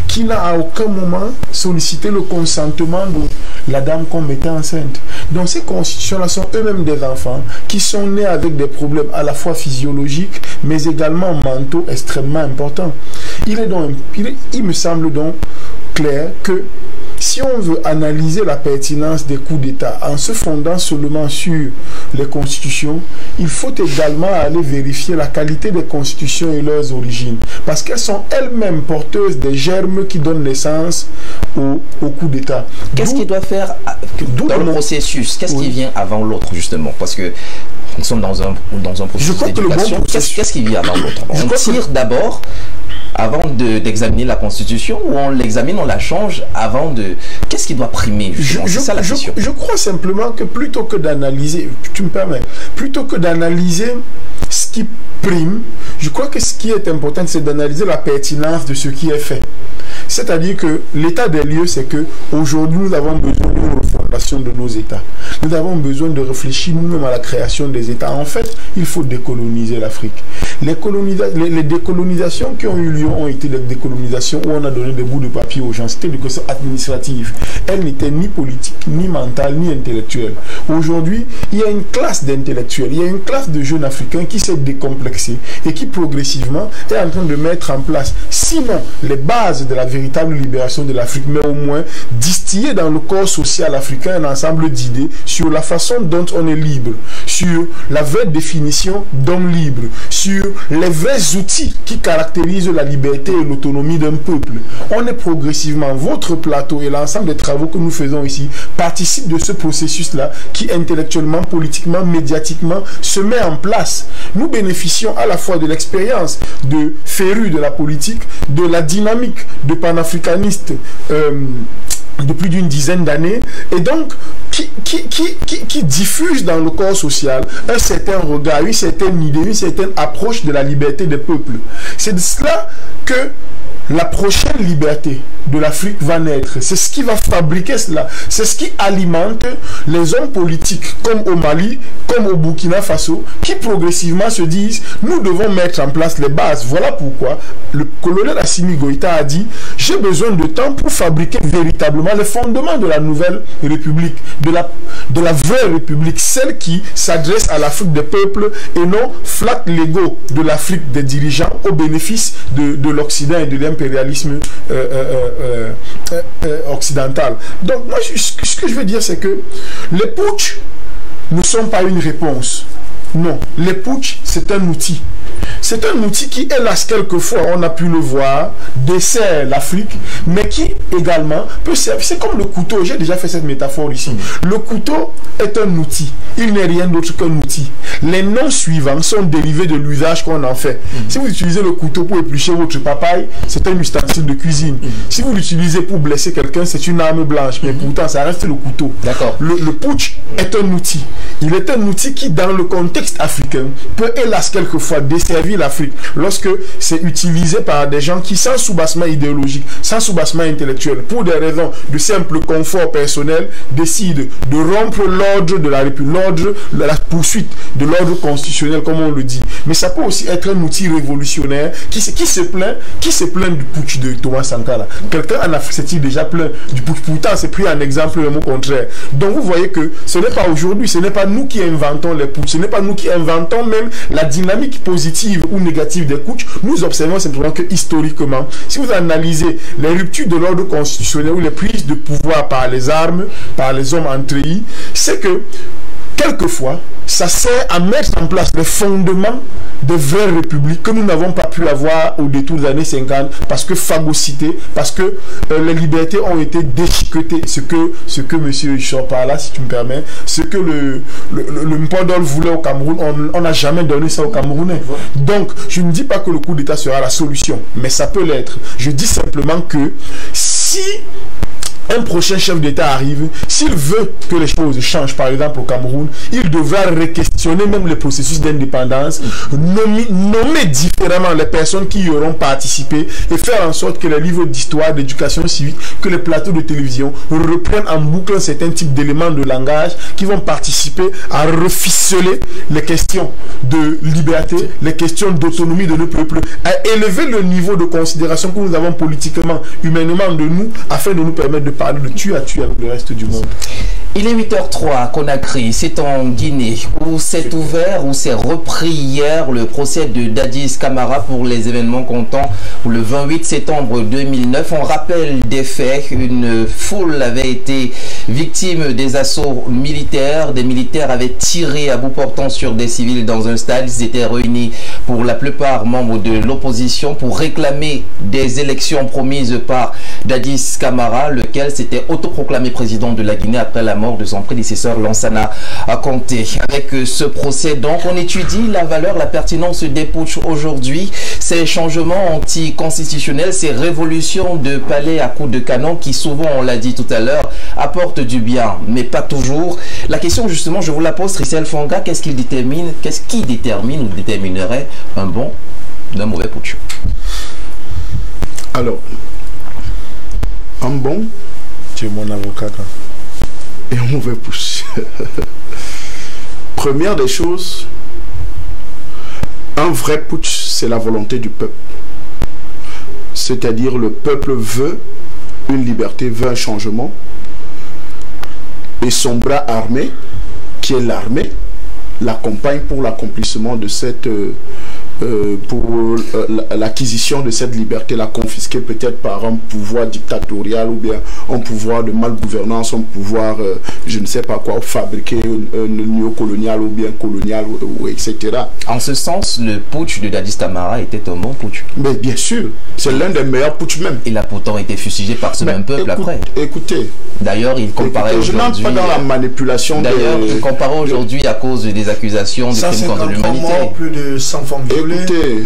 [SPEAKER 2] qui n'a à aucun moment sollicité le consentement de la dame qu'on mettait enceinte. Donc ces constitutions-là sont eux-mêmes des enfants qui sont nés avec des problèmes à la fois physiologiques, mais également mentaux extrêmement importants. Il me semble donc clair que si on veut analyser la pertinence des coups d'État en se fondant seulement sur les constitutions, il faut également aller vérifier la qualité des constitutions et leurs origines. Parce qu'elles sont elles-mêmes porteuses des germes qui donnent naissance au coup d'État.
[SPEAKER 1] Qu'est-ce qui doit faire dans le processus? Qu'est-ce qui vient avant l'autre, justement? Parce que nous sommes dans un processus d'éducation. Qu'est-ce qui vient avant l'autre? On tire d'abord avant d'examiner la Constitution, ou on l'examine, on la change avant de... Qu'est-ce qui doit primer? C'est ça la question.
[SPEAKER 2] Je crois simplement que plutôt que d'analyser, tu me permets, plutôt que d'analyser ce qui prime, je crois que ce qui est important, c'est d'analyser la pertinence de ce qui est fait. C'est-à-dire que l'état des lieux, c'est que aujourd'hui nous avons besoin d'une refondation de nos États. Nous avons besoin de réfléchir nous-mêmes à la création des États. En fait, il faut décoloniser l'Afrique. Les décolonisations qui ont eu lieu ont été des décolonisations où on a donné des bouts de papier aux gens. C'était des questions administratives. Elles n'étaient ni politiques, ni mentales, ni intellectuelles. Aujourd'hui, il y a une classe d'intellectuels, il y a une classe de jeunes Africains qui s'est décomplexée et qui progressivement est en train de mettre en place, sinon les bases de la véritable libération de l'Afrique, mais au moins distiller dans le corps social africain un ensemble d'idées sur la façon dont on est libre, sur la vraie définition d'homme libre, sur les vrais outils qui caractérisent la liberté et l'autonomie d'un peuple. On est progressivement, votre plateau et l'ensemble des travaux que nous faisons ici participent de ce processus-là qui intellectuellement, politiquement, médiatiquement se met en place. Nous bénéficions à la fois de l'expérience de férus de la politique, de la dynamique de panafricanistes de plus d'une dizaine d'années, et donc qui diffuse dans le corps social un certain regard, une certaine idée, une certaine approche de la liberté des peuples. C'est de cela que la prochaine liberté de l'Afrique va naître. C'est ce qui va fabriquer cela. C'est ce qui alimente les hommes politiques, comme au Mali, comme au Burkina Faso, qui progressivement se disent, nous devons mettre en place les bases. Voilà pourquoi le colonel Assimi Goïta a dit, j'ai besoin de temps pour fabriquer véritablement les fondements de la nouvelle République, de la vraie République, celle qui s'adresse à l'Afrique des peuples et non flatte l'ego de l'Afrique des dirigeants au bénéfice de l'Occident et de l'impérialisme occidental. Donc moi ce que je veux dire, c'est que les putsch ne sont pas une réponse. Non, les putsch c'est un outil. C'est un outil qui, hélas, quelquefois, on a pu le voir, dessert l'Afrique, mais qui également peut servir. C'est comme le couteau, j'ai déjà fait cette métaphore ici. Le couteau est un outil, il n'est rien d'autre qu'un outil. Les noms suivants sont dérivés de l'usage qu'on en fait. Si vous utilisez le couteau pour éplucher votre papaye, c'est un ustensile de cuisine. Si vous l'utilisez pour blesser quelqu'un, c'est une arme blanche, mais pourtant, ça reste le couteau.
[SPEAKER 1] D'accord.
[SPEAKER 2] Le putsch est un outil. Il est un outil qui, dans le contexte africain, peut, hélas, quelquefois desservir l'Afrique lorsque c'est utilisé par des gens qui, sans soubassement idéologique, sans soubassement intellectuel, pour des raisons de simple confort personnel, décident de rompre l'ordre de la République, l'ordre, la poursuite de l'ordre constitutionnel, comme on le dit. Mais ça peut aussi être un outil révolutionnaire qui se plaint du putsch de Thomas Sankara. Quelqu'un en Afrique s'est-il déjà plaint du putsch? Pourtant, c'est pris en exemple le mot contraire. Donc vous voyez que ce n'est pas aujourd'hui, ce n'est pas nous qui inventons les putsch, ce n'est pas nous qui inventons même la dynamique positive ou négative des putsch. Nous observons simplement que historiquement, si vous analysez les ruptures de l'ordre constitutionnel ou les prises de pouvoir par les armes, par les hommes en treillis, c'est que quelquefois, ça sert à mettre en place les fondements de vraies républiques que nous n'avons pas pu avoir au détour des années 50 parce que phagocytées, parce que les libertés ont été déchiquetées. Ce que monsieur sort par là, si tu me permets, ce que le Mpondol voulait au Cameroun, on n'a jamais donné ça aux Camerounais. Donc, je ne dis pas que le coup d'État sera la solution, mais ça peut l'être. Je dis simplement que si un prochain chef d'État arrive, s'il veut que les choses changent, par exemple au Cameroun, il devra re-questionner même le processus d'indépendance, nommer différemment les personnes qui y auront participé et faire en sorte que les livres d'histoire, d'éducation civique, que les plateaux de télévision reprennent en boucle certains types d'éléments de langage qui vont participer à reficeler les questions de liberté, les questions d'autonomie de nos peuples, à élever le niveau de considération que nous avons politiquement, humainement de nous, afin de nous permettre de parler de tu à tu avec le reste du monde.
[SPEAKER 1] Il est 8h03 à Conakry, c'est en Guinée, où s'est ouvert, où s'est repris hier le procès de Dadis Camara pour les événements comptant le 28 septembre 2009. On rappelle des faits, une foule avait été victime des assauts militaires. Des militaires avaient tiré à bout portant sur des civils dans un stade. Ils étaient réunis pour la plupart membres de l'opposition pour réclamer des élections promises par Dadis Camara, lequel s'était autoproclamé président de la Guinée après la mort de son prédécesseur Lansana Conté. Avec ce procès, donc, on étudie la valeur, la pertinence des putschs aujourd'hui, ces changements anticonstitutionnels, ces révolutions de palais à coups de canon qui souvent, on l'a dit tout à l'heure, apportent du bien, mais pas toujours. La question, justement, je vous la pose, Tricel Fonga, qu'est-ce qui détermine ou déterminerait un bon d'un mauvais putsch?
[SPEAKER 3] Alors, un bon,
[SPEAKER 2] tu es mon avocat.
[SPEAKER 3] Et un mauvais putsch. Première des choses, un vrai putsch, c'est la volonté du peuple. C'est-à-dire le peuple veut une liberté, veut un changement. Et son bras armé, qui est l'armée, l'accompagne pour l'accomplissement de cette... pour l'acquisition de cette liberté, la confisquer peut-être par un pouvoir dictatorial ou bien un pouvoir de malgouvernance, un pouvoir, je ne sais pas quoi, fabriquer un néocolonial ou bien colonial, etc.
[SPEAKER 1] En ce sens, le putsch de Dadis Camara était un bon putsch.
[SPEAKER 3] Mais bien sûr, c'est l'un des meilleurs putsch même.
[SPEAKER 1] Il a pourtant été fusillé par ce même peuple après.
[SPEAKER 3] Écoutez.
[SPEAKER 1] D'ailleurs, il comparait aujourd'hui...
[SPEAKER 3] Je n'entre pas dans la manipulation.
[SPEAKER 1] D'ailleurs, il comparait aujourd'hui à cause des accusations de crimes contre l'humanité.
[SPEAKER 2] Plus de 100 femmes violées.
[SPEAKER 3] Écoutez,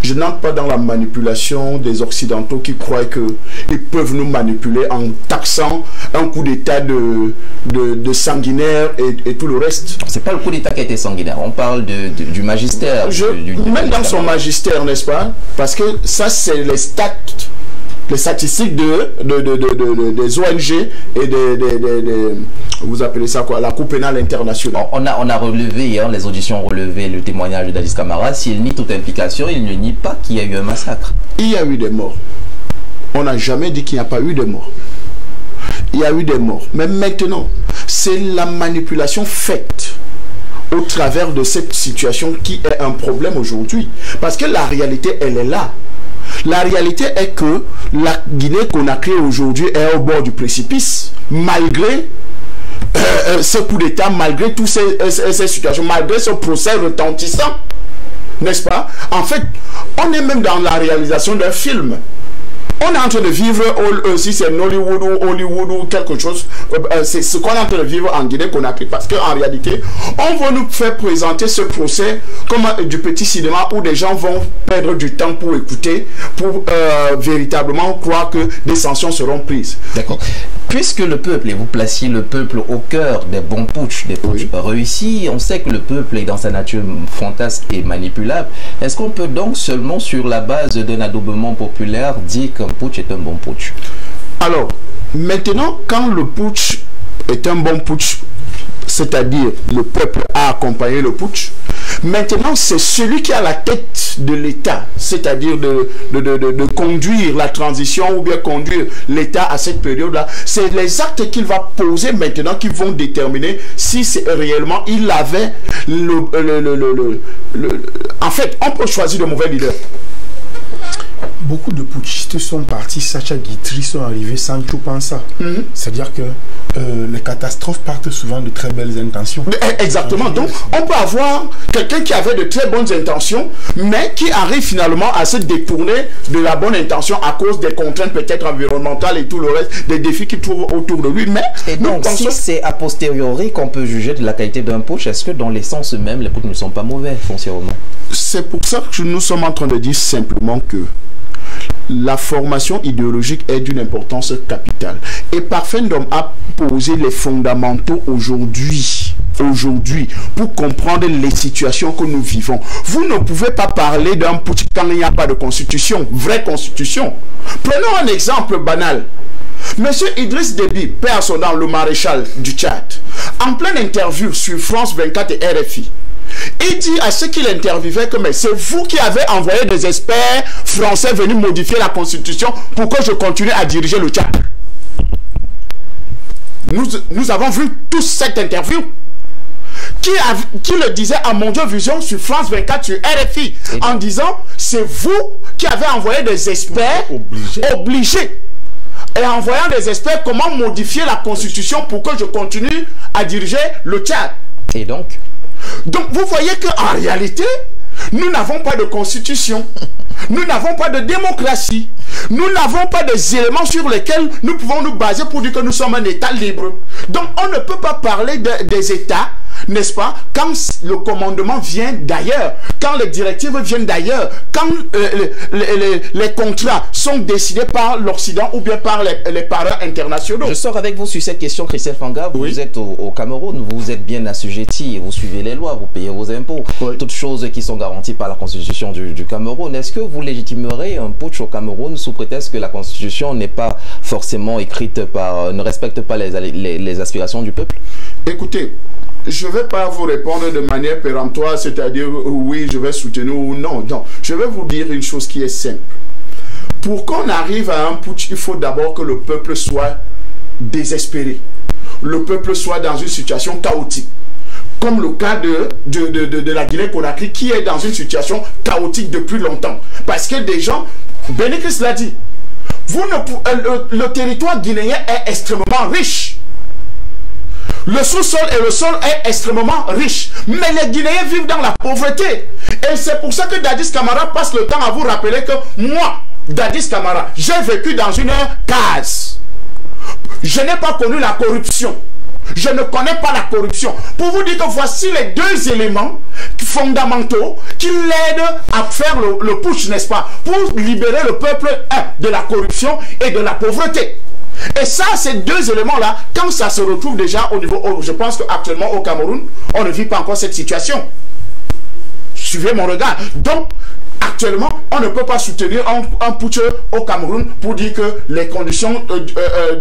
[SPEAKER 3] je n'entre pas dans la manipulation des Occidentaux qui croient qu'ils peuvent nous manipuler en taxant un coup d'État de sanguinaire et tout le reste.
[SPEAKER 1] C'est pas le coup d'État qui a été sanguinaire, on parle du magistère.
[SPEAKER 3] Même dans son magistère, n'est-ce pas? Parce que ça, c'est les stats, les statistiques des ONG et vous appelez ça quoi, la Cour pénale internationale.
[SPEAKER 1] On a relevé hier, les auditions ont relevé le témoignage de Dadis Camara. S'il nie toute implication, il ne nie pas qu'il y a eu un massacre.
[SPEAKER 3] Il y a eu des morts. On n'a jamais dit qu'il n'y a pas eu de morts. Il y a eu des morts. Mais maintenant, c'est la manipulation faite au travers de cette situation qui est un problème aujourd'hui. Parce que la réalité, elle est là. La réalité est que la Guinée-Conakry aujourd'hui est au bord du précipice, malgré ce coup d'État, malgré toutes ces situations, malgré ce procès retentissant, n'est-ce pas? En fait, on est même dans la réalisation d'un film. On est en train de vivre, si c'est Nollywood ou Hollywood ou quelque chose, c'est ce qu'on est en train de vivre en Guinée-Conakry. Parce qu'en réalité, on va nous faire présenter ce procès comme du petit cinéma où des gens vont perdre du temps pour écouter, pour véritablement croire que des sanctions seront prises.
[SPEAKER 1] D'accord. Puisque le peuple, et vous placiez le peuple au cœur des bons putschs, des putschs réussis, on sait que le peuple est dans sa nature fantasque et manipulable. Est-ce qu'on peut donc seulement sur la base d'un adoubement populaire dire qu'un putsch est un bon putsch?
[SPEAKER 3] Alors, maintenant, quand le putsch est un bon putsch, c'est-à-dire le peuple a accompagné le putsch, maintenant c'est celui qui a la tête de l'État, c'est-à-dire de conduire la transition ou bien conduire l'État à cette période-là. C'est les actes qu'il va poser maintenant qui vont déterminer si c'est réellement il avait en fait, on peut choisir de mauvais leaders.
[SPEAKER 2] Beaucoup de putschistes sont partis, Sacha Guitry sont arrivés, Sancho Panza. C'est-à-dire que les catastrophes partent souvent de très belles intentions.
[SPEAKER 3] Exactement. Donc, on peut avoir quelqu'un qui avait de très bonnes intentions, mais qui arrive finalement à se détourner de la bonne intention à cause des contraintes peut-être environnementales et tout le reste, des défis qu'il trouve autour de lui. Mais
[SPEAKER 1] et donc, si c'est a posteriori qu'on peut juger de la qualité d'un putsch, est-ce que dans l'essence même, les putschs ne sont pas mauvais, foncièrement?
[SPEAKER 3] C'est pour ça que nous sommes en train de dire simplement que la formation idéologique est d'une importance capitale. Et Parfendom a posé les fondamentaux aujourd'hui pour comprendre les situations que nous vivons. Vous ne pouvez pas parler d'un putsch quand il n'y a pas de constitution, vraie constitution. Prenons un exemple banal. Monsieur Idriss Déby, paix à son nom, le maréchal du Tchad, en pleine interview sur France 24 et RFI, il dit à ceux qui l'interviewaient que c'est vous qui avez envoyé des experts français venus modifier la constitution pour que je continue à diriger le Tchad. Nous avons vu tous cette interview. Qui le disait à Mondial Vision sur France 24 sur RFI en disant c'est vous qui avez envoyé des experts obligés. Et en envoyant des experts comment modifier la constitution pour que je continue à diriger le Tchad.
[SPEAKER 1] Et donc
[SPEAKER 3] vous voyez qu'en réalité, nous n'avons pas de constitution, nous n'avons pas de démocratie, nous n'avons pas des éléments sur lesquels nous pouvons nous baser pour dire que nous sommes un État libre. Donc on ne peut pas parler des États, n'est-ce pas, quand le commandement vient d'ailleurs, quand les directives viennent d'ailleurs, quand les contrats sont décidés par l'Occident ou bien par les parents internationaux.
[SPEAKER 1] Je sors avec vous sur cette question, Christelle Fanga. Vous êtes au Cameroun, vous êtes bien assujetti, vous suivez les lois, vous payez vos impôts, toutes choses qui sont garanties par la constitution du Cameroun. Est-ce que vous légitimerez un putsch au Cameroun sous prétexte que la constitution n'est pas forcément écrite par, ne respecte pas les aspirations du peuple?
[SPEAKER 3] Écoutez, je ne vais pas vous répondre de manière péremptoire, c'est-à-dire oui, je vais soutenir ou non. Non, je vais vous dire une chose qui est simple. Pour qu'on arrive à un putsch, il faut d'abord que le peuple soit désespéré. Le peuple soit dans une situation chaotique. Comme le cas de la Guinée-Conakry qui est dans une situation chaotique depuis longtemps. Parce que des gens, Bénékis l'a dit, le territoire guinéen est extrêmement riche. Le sous-sol et le sol est extrêmement riche. Mais les Guinéens vivent dans la pauvreté. Et c'est pour ça que Dadis Camara passe le temps à vous rappeler que moi, Dadis Camara, j'ai vécu dans une case. Je n'ai pas connu la corruption. Je ne connais pas la corruption. Pour vous dire que voici les deux éléments fondamentaux qui l'aident à faire le putsch, n'est-ce pas? Pour libérer le peuple de la corruption et de la pauvreté. Et ça, ces deux éléments-là, quand ça se retrouve déjà au niveau... Je pense qu'actuellement au Cameroun, on ne vit pas encore cette situation. Suivez mon regard. Donc, actuellement, on ne peut pas soutenir un putsch au Cameroun pour dire que les conditions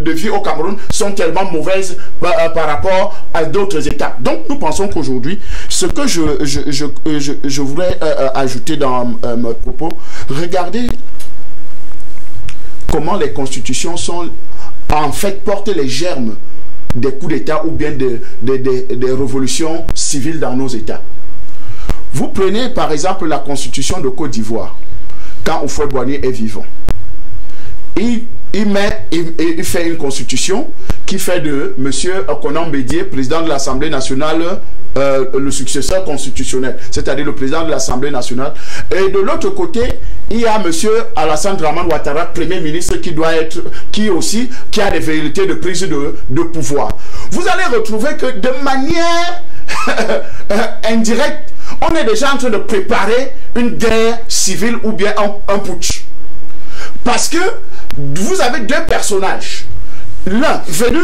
[SPEAKER 3] de vie au Cameroun sont tellement mauvaises par rapport à d'autres États. Donc, nous pensons qu'aujourd'hui, ce que je voudrais ajouter dans mes propos, regardez comment les constitutions sont... en fait porter les germes des coups d'État ou bien des révolutions civiles dans nos États. Vous prenez par exemple la constitution de Côte d'Ivoire, quand Houphouët-Boigny est vivant. Il fait une constitution qui fait de M. Konan Bédié, président de l'Assemblée nationale, le successeur constitutionnel, c'est-à-dire le président de l'Assemblée nationale. Et de l'autre côté, il y a M. Alassane Dramane Ouattara, Premier ministre, qui a des velléités de prise de pouvoir. Vous allez retrouver que de manière indirecte, on est déjà en train de préparer une guerre civile ou bien un putsch. Parce que vous avez deux personnages. L'un venu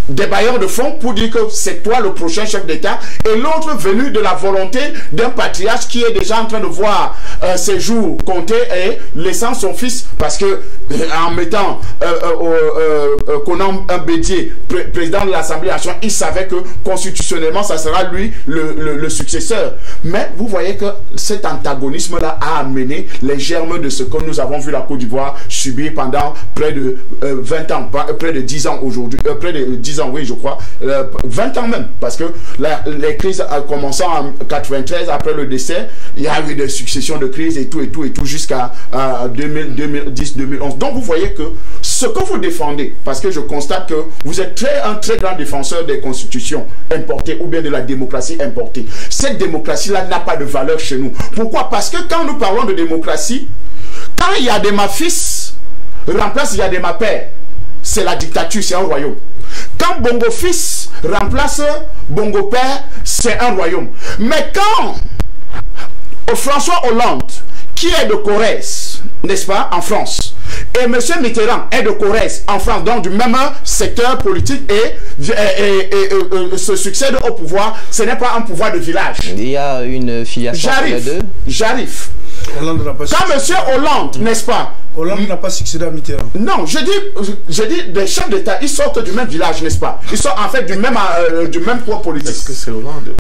[SPEAKER 3] des bailleurs de fonds pour dire que c'est toi le prochain chef d'État, et l'autre venu de la volonté d'un patriarche qui est déjà en train de voir ses jours compter et laissant son fils, parce que en mettant Konan Bédié président de l'Assemblée nationale, il savait que constitutionnellement ça sera lui le successeur. Mais vous voyez que cet antagonisme là a amené les germes de ce que nous avons vu la Côte d'Ivoire subir pendant près de 20 ans, près de 10 ans aujourd'hui, près de 10 10 ans, oui, je crois, 20 ans même, parce que les crises commençant en 93, après le décès, il y a eu des successions de crises et tout, jusqu'à 2010-2011. Donc vous voyez que ce que vous défendez, parce que je constate que vous êtes un très grand défenseur des constitutions importées ou bien de la démocratie importée. Cette démocratie-là n'a pas de valeur chez nous. Pourquoi? Parce que quand nous parlons de démocratie, quand il y a des fils remplace il y a des pères, c'est la dictature, c'est un royaume. Quand Bongo fils remplace Bongo père, c'est un royaume. Mais quand François Hollande, qui est de Corrèze, n'est-ce pas, en France, et M. Mitterrand est de Corrèze, en France, donc du même secteur politique, et se succède au pouvoir, ce n'est pas un pouvoir de village. Il
[SPEAKER 1] y a une filiation entre les deux.
[SPEAKER 3] J'arrive. Quand M. Hollande, n'est-ce pas,
[SPEAKER 2] Hollande n'a pas succédé à Mitterrand.
[SPEAKER 3] Non, je dis des chefs d'État, ils sortent du même village, n'est-ce pas? Ils sont en fait du même poids politique.
[SPEAKER 5] Est-ce que c'est Hollande?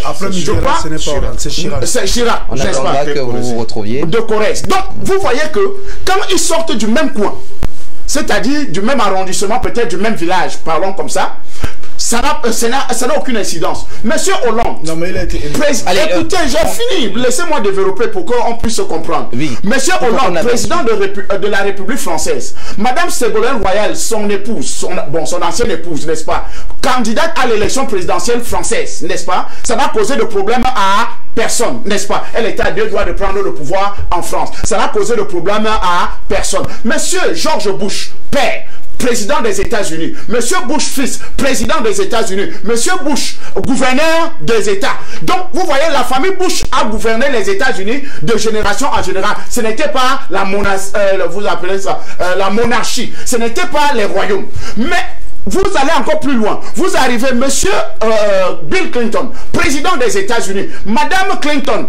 [SPEAKER 2] Après Mitterrand, ce n'est pas Hollande, c'est Chirac.
[SPEAKER 3] C'est Chirac,
[SPEAKER 1] n'est-ce pas? Que vous vous retrouviez.
[SPEAKER 3] De Corrèze. Donc, vous voyez que quand ils sortent du même coin, c'est-à-dire du même arrondissement, peut-être du même village, parlons comme ça, ça n'a aucune incidence. Monsieur Hollande,
[SPEAKER 2] non, mais il a été...
[SPEAKER 3] écoutez, j'ai fini, laissez-moi développer pour qu'on puisse se comprendre.
[SPEAKER 1] Oui.
[SPEAKER 3] Monsieur Hollande, président de la République française, Madame Ségolène Royal, son épouse, son ancienne épouse, n'est-ce pas, candidate à l'élection présidentielle française, n'est-ce pas, ça va causer de problèmes à personne, n'est-ce pas? Elle était à 2 doigts de prendre le pouvoir en France. Ça va causer de problèmes à personne. Monsieur George Bush, père, président des États-Unis, Monsieur Bush fils, président des États-Unis, Monsieur Bush, gouverneur des États. Donc, vous voyez, la famille Bush a gouverné les États-Unis de génération en génération. Ce n'était pas la monarchie, vous appelez ça, la monarchie. Ce n'était pas les royaumes. Mais vous allez encore plus loin. Vous arrivez, Monsieur Bill Clinton, président des États-Unis, Madame Clinton,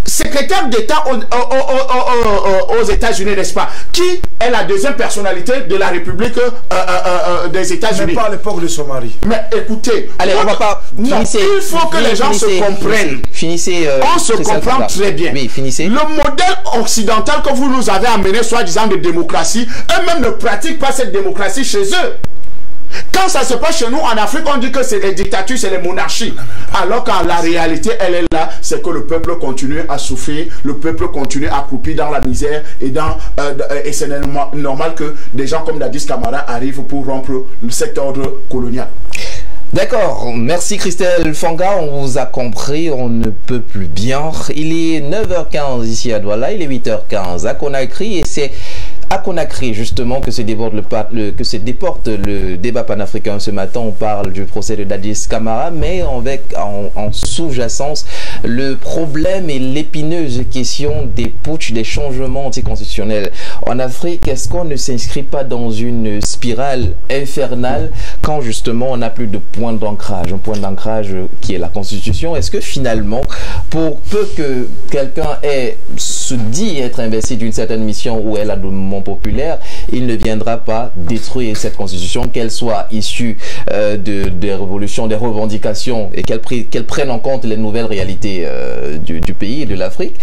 [SPEAKER 3] secrétaire d'État aux États-Unis, n'est-ce pas, qui est la deuxième personnalité de la République des États-Unis.
[SPEAKER 2] Mais pas à l'époque de son mari.
[SPEAKER 3] Mais écoutez,
[SPEAKER 1] allez, on va pas. Finissez,
[SPEAKER 3] il faut que les gens se comprennent.
[SPEAKER 1] Finissez.
[SPEAKER 3] On se comprend très bien.
[SPEAKER 1] Oui, finissez.
[SPEAKER 3] Le modèle occidental que vous nous avez amené, soi-disant de démocratie, eux-mêmes ne pratiquent pas cette démocratie chez eux. Quand ça se passe chez nous en Afrique, on dit que c'est les dictatures, c'est les monarchies. Alors qu'en la réalité, elle est là, c'est que le peuple continue à souffrir, le peuple continue à croupir dans la misère et c'est normal que des gens comme Dadis Camara arrivent pour rompre cet ordre colonial.
[SPEAKER 1] D'accord, merci Christelle Fanga, on vous a compris, on ne peut plus bien. Il est 9h15 ici à Douala, il est 8h15 à Conakry et c'est à Conakry justement que se déporte le débat panafricain ce matin. On parle du procès de Dadis Camara, mais avec en sous-jacence le problème et l'épineuse question des putschs, des changements anticonstitutionnels en Afrique. Est-ce qu'on ne s'inscrit pas dans une spirale infernale quand justement on n'a plus de point d'ancrage, un point d'ancrage qui est la Constitution? Est-ce que finalement, pour peu que quelqu'un se dit être investi d'une certaine mission où elle a de moments populaire, il ne viendra pas détruire cette constitution, qu'elle soit issue des révolutions, des revendications et qu'elle prenne en compte les nouvelles réalités du pays et de l'Afrique?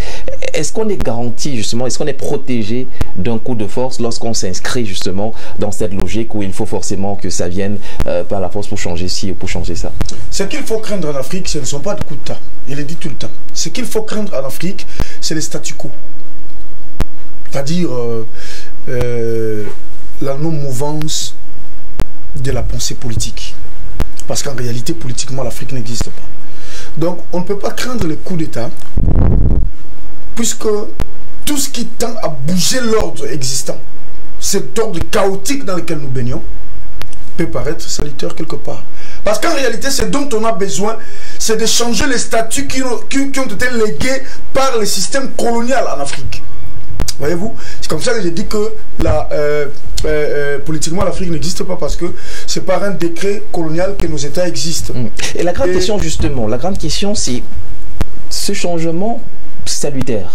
[SPEAKER 1] Est-ce qu'on est garanti justement, est-ce qu'on est protégé d'un coup de force lorsqu'on s'inscrit justement dans cette logique où il faut forcément que ça vienne par la force pour changer ci ou pour changer ça?
[SPEAKER 2] Ce qu'il faut craindre en Afrique, ce ne sont pas des coups d'État. Je le dis tout le temps. Ce qu'il faut craindre en Afrique, c'est le statu quo. C'est-à-dire la non-mouvance de la pensée politique. Parce qu'en réalité, politiquement, l'Afrique n'existe pas. Donc, on ne peut pas craindre les coups d'État, puisque tout ce qui tend à bouger l'ordre existant, cet ordre chaotique dans lequel nous baignons, peut paraître salutaire quelque part. Parce qu'en réalité, ce dont on a besoin, c'est de changer les statuts qui ont été légués par le système colonial en Afrique. Voyez-vous, c'est comme ça que j'ai dit que politiquement l'Afrique n'existe pas, parce que c'est par un décret colonial que nos États existent.
[SPEAKER 1] Et la grande question justement, la grande question c'est ce changement salutaire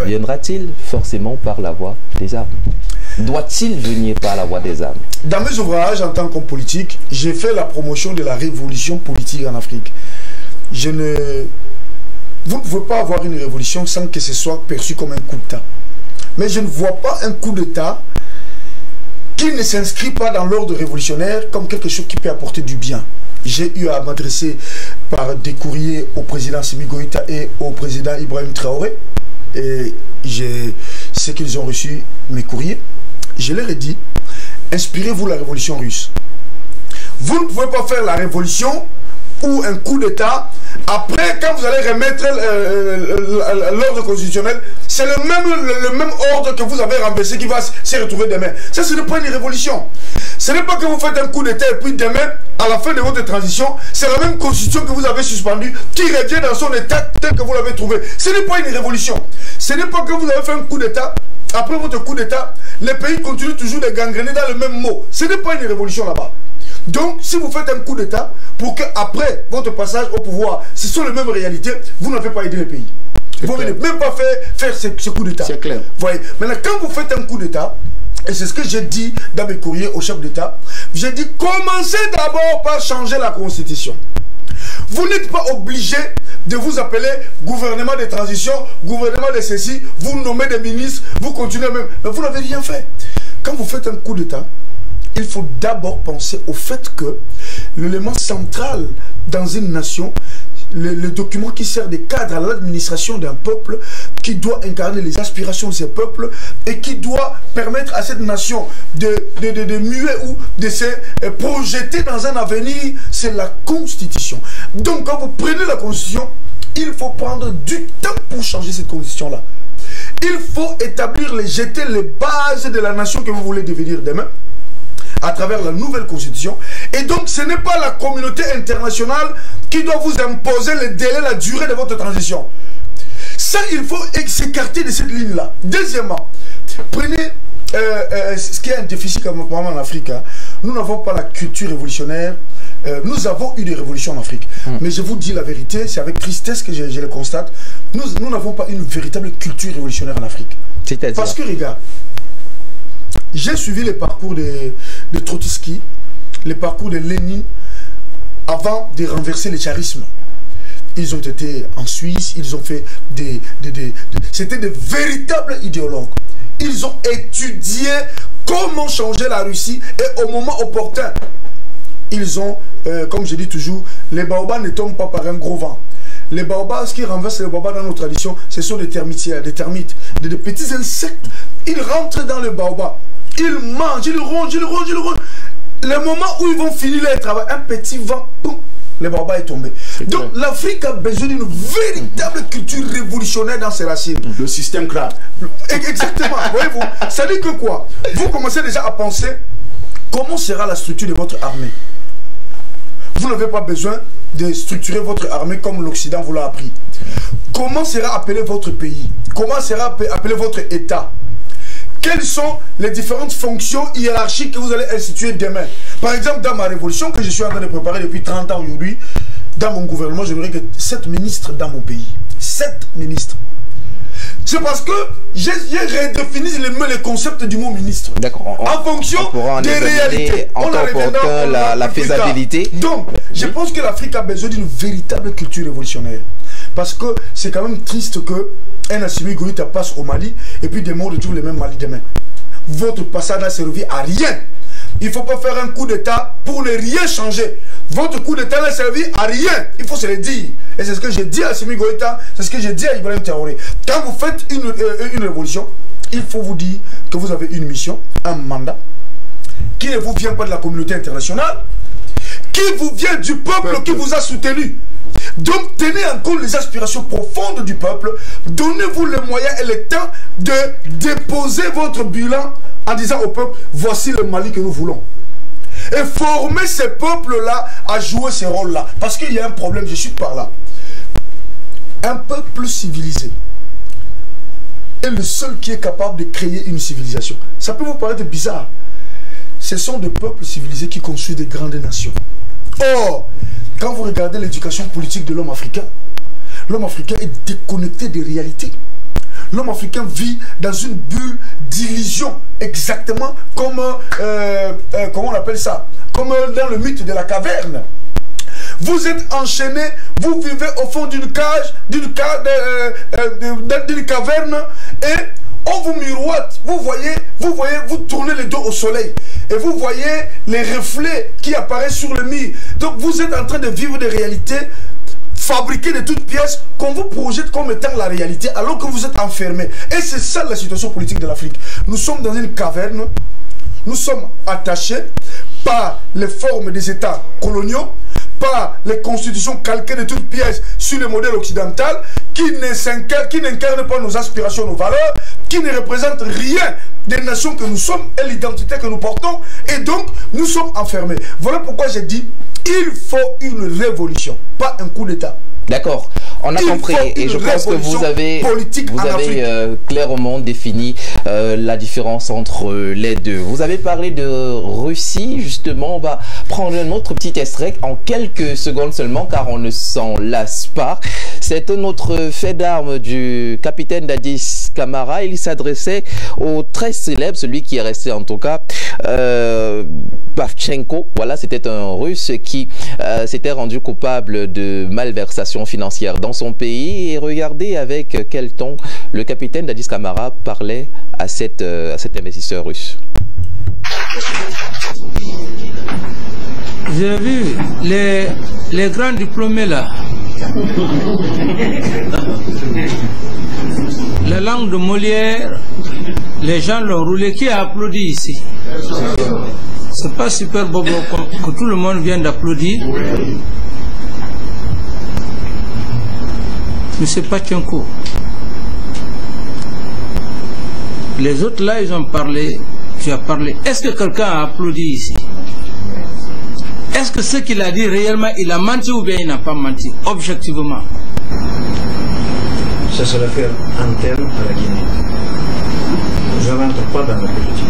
[SPEAKER 1] viendra-t-il forcément par la voie des armes? Doit-il venir par la voie des armes?
[SPEAKER 2] Dans mes ouvrages en tant qu'homme politique, j'ai fait la promotion de la révolution politique en Afrique. Vous ne pouvez pas avoir une révolution sans que ce soit perçu comme un coup d'État. Mais je ne vois pas un coup d'État qui ne s'inscrit pas dans l'ordre révolutionnaire comme quelque chose qui peut apporter du bien. J'ai eu à m'adresser par des courriers au président Assimi Goïta et au président Ibrahim Traoré. Et c'est qu'ils ont reçu mes courriers. Je leur ai dit, inspirez-vous la révolution russe. Vous ne pouvez pas faire la révolution ou un coup d'État. Après, quand vous allez remettre l'ordre constitutionnel, c'est le même ordre que vous avez renversé qui va se retrouver demain. Ça, ce n'est pas une révolution. Ce n'est pas que vous faites un coup d'État et puis demain, à la fin de votre transition, c'est la même constitution que vous avez suspendue qui revient dans son état tel que vous l'avez trouvé. Ce n'est pas une révolution. Ce n'est pas que vous avez fait un coup d'État. Après votre coup d'État, les pays continuent toujours de gangréner dans le même mot. Ce n'est pas une révolution là-bas. Donc, si vous faites un coup d'État, pour qu'après votre passage au pouvoir, ce sont les mêmes réalités, vous n'avez pas aidé le pays. Vous n'avez même pas faire ce coup d'État.
[SPEAKER 3] C'est clair.
[SPEAKER 2] Voyez. Maintenant, quand vous faites un coup d'État, et c'est ce que j'ai dit dans mes courriers au chef d'État, j'ai dit, commencez d'abord par changer la Constitution. Vous n'êtes pas obligé de vous appeler gouvernement de transition, gouvernement de ceci, vous nommez des ministres, vous continuez même. Mais vous n'avez rien fait. Quand vous faites un coup d'État, il faut d'abord penser au fait que l'élément central dans une nation, le document qui sert de cadre à l'administration d'un peuple, qui doit incarner les aspirations de ces peuples et qui doit permettre à cette nation de muer ou de se projeter dans un avenir, c'est la Constitution. Donc quand vous prenez la Constitution, il faut prendre du temps pour changer cette Constitution-là. Il faut jeter les bases de la nation que vous voulez devenir demain, à travers la nouvelle constitution. Et donc ce n'est pas la communauté internationale qui doit vous imposer le délai, la durée de votre transition. Ça, il faut s'écarter de cette ligne-là. Deuxièmement, prenez ce qui est un déficit en Afrique. Hein. Nous n'avons pas la culture révolutionnaire. Nous avons eu des révolutions en Afrique. Mais je vous dis la vérité, c'est avec tristesse que je le constate. Nous n'avons pas une véritable culture révolutionnaire en Afrique. Parce que, regarde, j'ai suivi les parcours de Trotsky, les parcours de Lénine, avant de renverser le tsarisme. Ils ont été en Suisse, ils ont fait c'était des véritables idéologues. Ils ont étudié comment changer la Russie et au moment opportun, ils ont, comme je dis toujours, les baobabs ne tombent pas par un gros vent. Les baobabs, ce qui renverse les baobabs dans nos traditions, ce sont des termitières, des termites, des petits insectes. Ils rentrent dans le baobab. Ils mangent, ils rongent, ils rongent, ils rongent. Le moment où ils vont finir leur travail, un petit vent, boum, le baobab est tombé. Donc l'Afrique a besoin d'une véritable culture révolutionnaire dans ses racines.
[SPEAKER 3] Le système crade.
[SPEAKER 2] Exactement, voyez-vous. Ça dit que quoi? Vous commencez déjà à penser comment sera la structure de votre armée. Vous n'avez pas besoin de structurer votre armée comme l'Occident vous l'a appris. Comment sera appelé votre pays? Comment sera appelé votre État? Quelles sont les différentes fonctions hiérarchiques que vous allez instituer demain? Par exemple, dans ma révolution que je suis en train de préparer depuis 30 ans aujourd'hui, dans mon gouvernement, j'aimerais que 7 ministres dans mon pays. 7 ministres. C'est parce que j'ai redéfini le concept du mot ministre.
[SPEAKER 1] D'accord.
[SPEAKER 2] En fonction des réalités.
[SPEAKER 1] En temps opportun, la faisabilité.
[SPEAKER 2] Donc, je pense que l'Afrique a besoin d'une véritable culture révolutionnaire. Parce que c'est quand même triste que un Assimi Goïta passe au Mali et puis des mots retrouvent le même Mali demain. Votre passage n'a servi à rien. Il ne faut pas faire un coup d'État pour ne rien changer. Votre coup d'État n'a servi à rien. Il faut se le dire. Et c'est ce que j'ai dit à Assimi Goïta, c'est ce que j'ai dit à Ibrahim Traoré. Quand vous faites une révolution, il faut vous dire que vous avez une mission, un mandat, qui ne vous vient pas de la communauté internationale, qui vous vient du peuple qui vous a soutenu. Donc tenez en compte les aspirations profondes du peuple, donnez-vous les moyens et le temps de déposer votre bilan en disant au peuple, voici le Mali que nous voulons. Et former ces peuples-là à jouer ces rôles-là. Parce qu'il y a un problème, je suis par là. Un peuple civilisé est le seul qui est capable de créer une civilisation. Ça peut vous paraître bizarre. Ce sont des peuples civilisés qui construisent des grandes nations. Or, quand vous regardez l'éducation politique de l'homme africain est déconnecté des réalités. L'homme africain vit dans une bulle d'illusion, exactement comme, comment on appelle ça? Comme dans le mythe de la caverne. Vous êtes enchaîné, vous vivez au fond d'une cage, d'une caverne, et On vous miroite, vous tournez les dos au soleil et vous voyez les reflets qui apparaissent sur le mur. Donc vous êtes en train de vivre des réalités fabriquées de toutes pièces qu'on vous projette comme étant la réalité alors que vous êtes enfermés. Et c'est ça la situation politique de l'Afrique. Nous sommes dans une caverne, nous sommes attachés par les formes des États coloniaux, par les constitutions calquées de toutes pièces sur le modèle occidental, qui n'incarnent pas nos aspirations, nos valeurs, qui ne représentent rien des nations que nous sommes et l'identité que nous portons, et donc nous sommes enfermés. Voilà pourquoi j'ai dit, il faut une révolution, pas un coup d'État.
[SPEAKER 1] D'accord, on a compris et je pense que vous avez clairement défini la différence entre les deux. Vous avez parlé de Russie, justement, on va prendre un autre petit extrait en quelques secondes seulement car on ne s'en lasse pas. C'est un autre fait d'armes du capitaine Dadis Camara. Il s'adressait au très célèbre, celui qui est resté en tout cas, Pavchenko. Voilà, c'était un Russe qui s'était rendu coupable de malversation financière dans son pays. Et regardez avec quel ton le capitaine Dadis Camara parlait à cet investisseur russe.
[SPEAKER 4] J'ai vu les grands diplômés là. La langue de Molière, les gens l'ont roulé. Qui a applaudi ici? C'est pas Super Bobo que tout le monde vient d'applaudir. Monsieur Pavchenko. Les autres là, ils ont parlé. Tu as parlé. Est-ce que quelqu'un a applaudi ici? Est-ce que ce qu'il a dit réellement, il a menti ou bien il n'a pas menti, objectivement?
[SPEAKER 6] Ça c'est l'affaire interne à la Guinée. Je ne rentre pas dans la politique.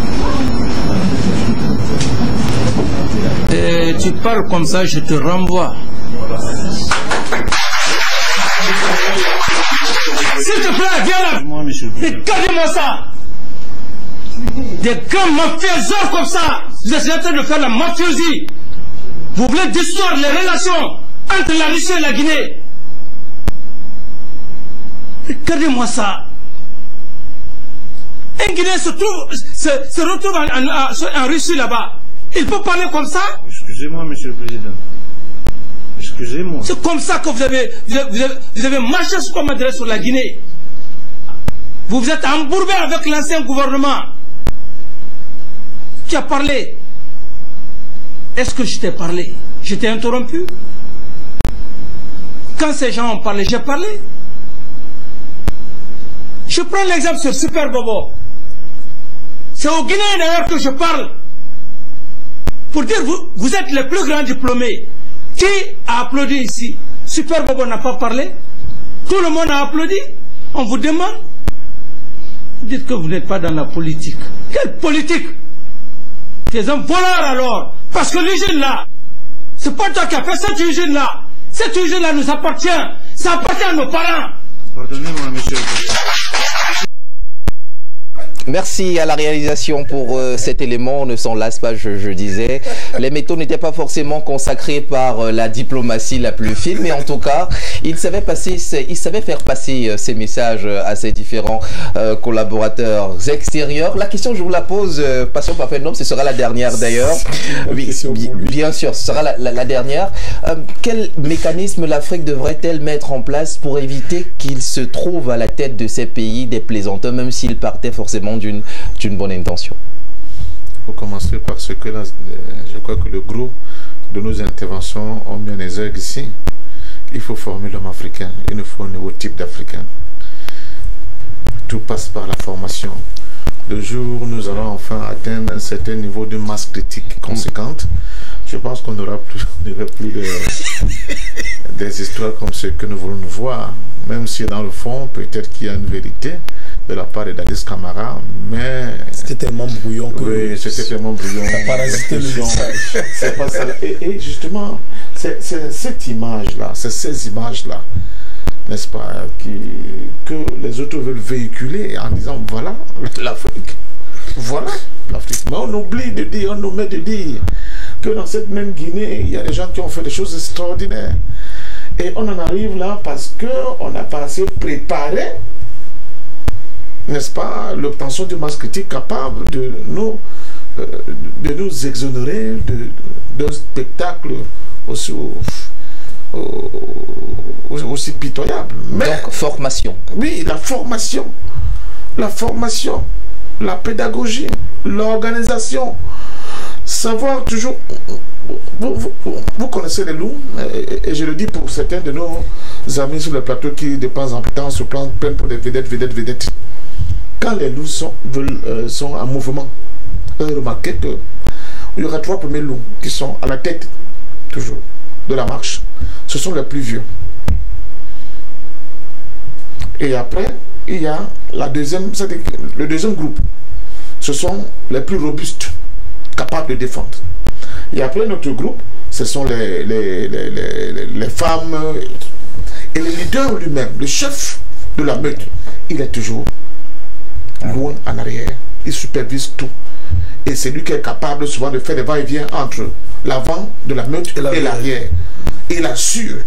[SPEAKER 4] Et tu parles comme ça, je te renvoie. S'il te plaît, viens là. Regardez-moi ça. Des grands mafieux comme ça. Vous êtes en train de faire la mafiosie. Vous voulez détruire les relations entre la Russie et la Guinée. Regardez-moi ça. Un Guinéen se retrouve en Russie là-bas. Il peut parler comme ça?
[SPEAKER 6] Excusez-moi, Monsieur le Président. Excusez-moi.
[SPEAKER 4] C'est comme ça que vous avez marché sur la Guinée. Vous vous êtes embourbé avec l'ancien gouvernement. Tu as parlé. Est-ce que je t'ai parlé? Je t'ai interrompu? Quand ces gens ont parlé, j'ai parlé. Je prends l'exemple sur Super Bobo. C'est aux Guinéens d'ailleurs que je parle. Pour dire, vous êtes les plus grands diplômés. Qui a applaudi ici? Super Bobo n'a pas parlé. Tout le monde a applaudi. On vous demande. Vous dites que vous n'êtes pas dans la politique. Quelle politique? Tu es un voleur alors. Parce que l'usine là, c'est pas toi qui as fait cette usine là. Cette usine là nous appartient. Ça appartient à nos parents.
[SPEAKER 6] Pardonnez-moi, Monsieur le Président.
[SPEAKER 1] Merci à la réalisation pour cet élément. On ne s'en lasse pas, je disais. Les métaux n'étaient pas forcément consacrés par la diplomatie la plus fine, mais en tout cas, il savait faire passer ces messages à ses différents collaborateurs extérieurs. La question, je vous la pose, Passion Parfait-Nom, ce sera la dernière d'ailleurs. Oui, bien sûr, ce sera la dernière. Quel mécanisme l'Afrique devrait-elle mettre en place pour éviter qu'il se trouve à la tête de ces pays des plaisanteurs, même s'ils partaient forcément d'une bonne intention?
[SPEAKER 5] Vous commencerez par ce que là, je crois que le gros de nos interventions ont mis en exergue ici. Il faut former l'homme africain, il nous faut un nouveau type d'Africain. Tout passe par la formation. Le jour où nous allons enfin atteindre un certain niveau de masse critique conséquente, je pense qu'on n'aura plus des histoires comme ce que nous voulons voir, même si dans le fond, peut-être qu'il y a une vérité de la part de Dadis Camara, mais...
[SPEAKER 2] C'était tellement brouillon que...
[SPEAKER 5] Oui, c'était tellement brouillon.
[SPEAKER 2] Ça parasitait le message.
[SPEAKER 5] C'est pas ça. Et justement, c'est cette image-là, c'est ces images-là, n'est-ce pas, que les autres veulent véhiculer en disant, voilà l'Afrique, voilà l'Afrique. Mais on oublie de dire, on omet de dire que dans cette même Guinée, il y a des gens qui ont fait des choses extraordinaires. Et on en arrive là parce qu'on n'a pas assez préparé n'est-ce pas, l'obtention d'une masse critique capable de nous exonérer d'un spectacle aussi pitoyable. Mais,
[SPEAKER 1] donc, formation.
[SPEAKER 5] Oui, la formation, la pédagogie, l'organisation, savoir toujours... Vous connaissez les loups, et je le dis pour certains de nos amis sur le plateau qui de temps en temps se prennent pour des vedettes. Quand les loups sont en mouvement, vous avez remarqué qu'il y aura 3 premiers loups qui sont à la tête, toujours, de la marche. Ce sont les plus vieux. Et après, il y a le deuxième groupe. Ce sont les plus robustes, capables de défendre. Et après, notre groupe, ce sont les femmes. Et le leader lui-même, le chef de la meute, il est toujours loin en arrière. Il supervise tout. Et c'est lui qui est capable souvent de faire des va-et-vient entre l'avant de la meute et l'arrière. Il assure.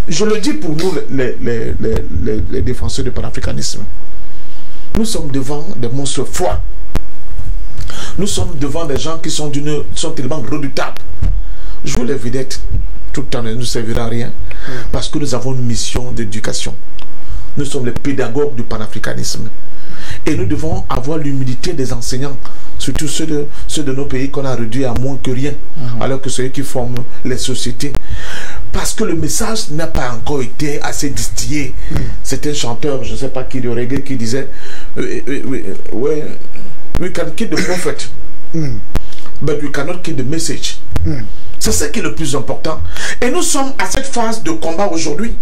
[SPEAKER 5] Je le dis pour nous, les défenseurs du panafricanisme. Nous sommes devant des monstres froids. Nous sommes devant des gens qui sont tellement redoutables. Jouer les vedettes tout le temps ne nous servira à rien. Parce que nous avons une mission d'éducation. Nous sommes les pédagogues du panafricanisme. Et nous devons avoir l'humilité des enseignants, surtout ceux de nos pays qu'on a réduits à moins que rien, alors que c'est eux qui forment les sociétés. Parce que le message n'a pas encore été assez distillé. C'est un chanteur, je ne sais pas qui, de reggae, qui disait we can kill the prophet, but we cannot kill the message. C'est ce qui est le plus important. Et nous sommes à cette phase de combat aujourd'hui.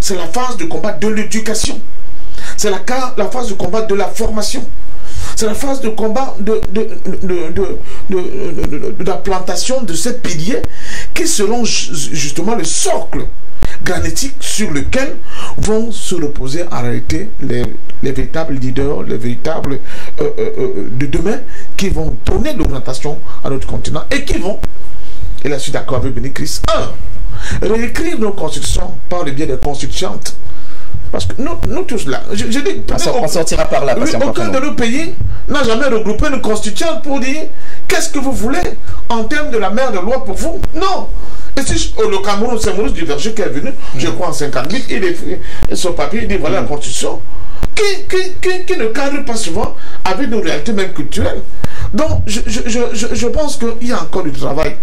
[SPEAKER 5] C'est la phase de combat de l'éducation. C'est la phase de combat de la formation. C'est la phase de combat de la plantation de ces piliers qui seront justement le socle granitique sur lequel vont se reposer en réalité les véritables leaders, les véritables de demain qui vont donner l'orientation à notre continent et qui vont, et là je suis d'accord avec Béni Christ, réécrire nos constitutions par le biais des constituantes. Parce que nous tous là, je dis,
[SPEAKER 1] on sortira par là.
[SPEAKER 5] Aucun de nos pays n'a jamais regroupé une constituante pour dire qu'est-ce que vous voulez en termes de la mère de loi pour vous. Non. Et si le Cameroun, c'est Maurice Duverger qui est venu, je crois en 58, son papier, il dit voilà la constitution, qui ne cadre pas souvent avec nos réalités même culturelles. Donc, je pense qu'il y a encore du travail.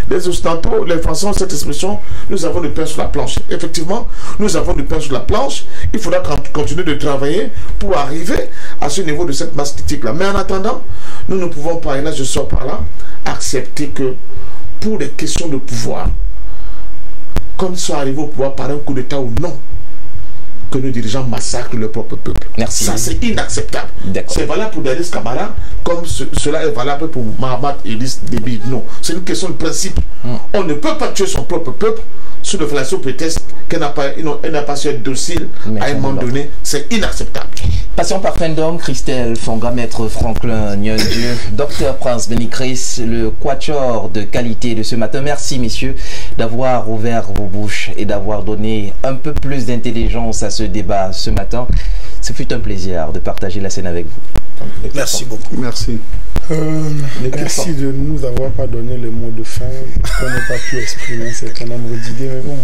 [SPEAKER 5] Les Occidentaux, les Français ont cette expression, nous avons du pain sur la planche. Effectivement, nous avons du pain sur la planche. Il faudra continuer de travailler pour arriver à ce niveau de cette masse critique-là. Mais en attendant, nous ne pouvons pas, et là je sors par là, accepter que pour des questions de pouvoir, comme ils sont arrivés au pouvoir par un coup d'État ou non, que nos dirigeants massacrent leur propre peuple.
[SPEAKER 1] Merci.
[SPEAKER 5] Ça, c'est inacceptable. C'est valable pour Dadis Camara, comme cela est valable pour Mahamat Idriss Déby. Non, c'est une question de principe. On ne peut pas tuer son propre peuple sous le fallacieux prétexte qu'elle n'a pas su être docile à un moment donné. C'est inacceptable.
[SPEAKER 1] Passons par Fendom, Christelle Fonga, Maître Franklin Nyondieu, Docteur Prince Béni Christ, le quatuor de qualité de ce matin. Merci messieurs d'avoir ouvert vos bouches et d'avoir donné un peu plus d'intelligence à ce débat ce matin. Ce fut un plaisir de partager la scène avec vous.
[SPEAKER 2] Merci beaucoup.
[SPEAKER 3] Merci.
[SPEAKER 2] Merci de nous avoir pas donné le mot de fin, qu'on n'a pas pu exprimer un certain nombre d'idées, mais bon.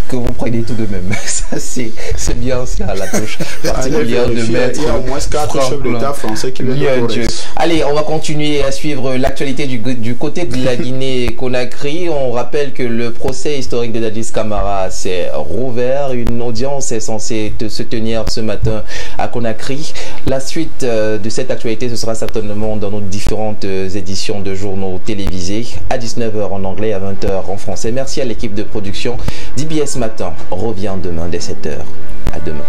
[SPEAKER 1] Que vous preniez tout de même. Ça, c'est bien ça, la touche particulière de Maître.
[SPEAKER 3] Il y a au moins 4 chefs d'État français qui viennent de.
[SPEAKER 1] Allez, on va continuer à suivre l'actualité du côté de la Guinée-Conakry. On rappelle que le procès historique de Dadis Camara s'est rouvert. Une audience est censée se tenir ce matin à Conakry. La suite de cette actualité, ce sera certainement dans nos différentes éditions de journaux télévisés à 19h en anglais, à 20h en français. Merci à l'équipe de production d'IBS Matin. On revient demain dès 7h. À demain.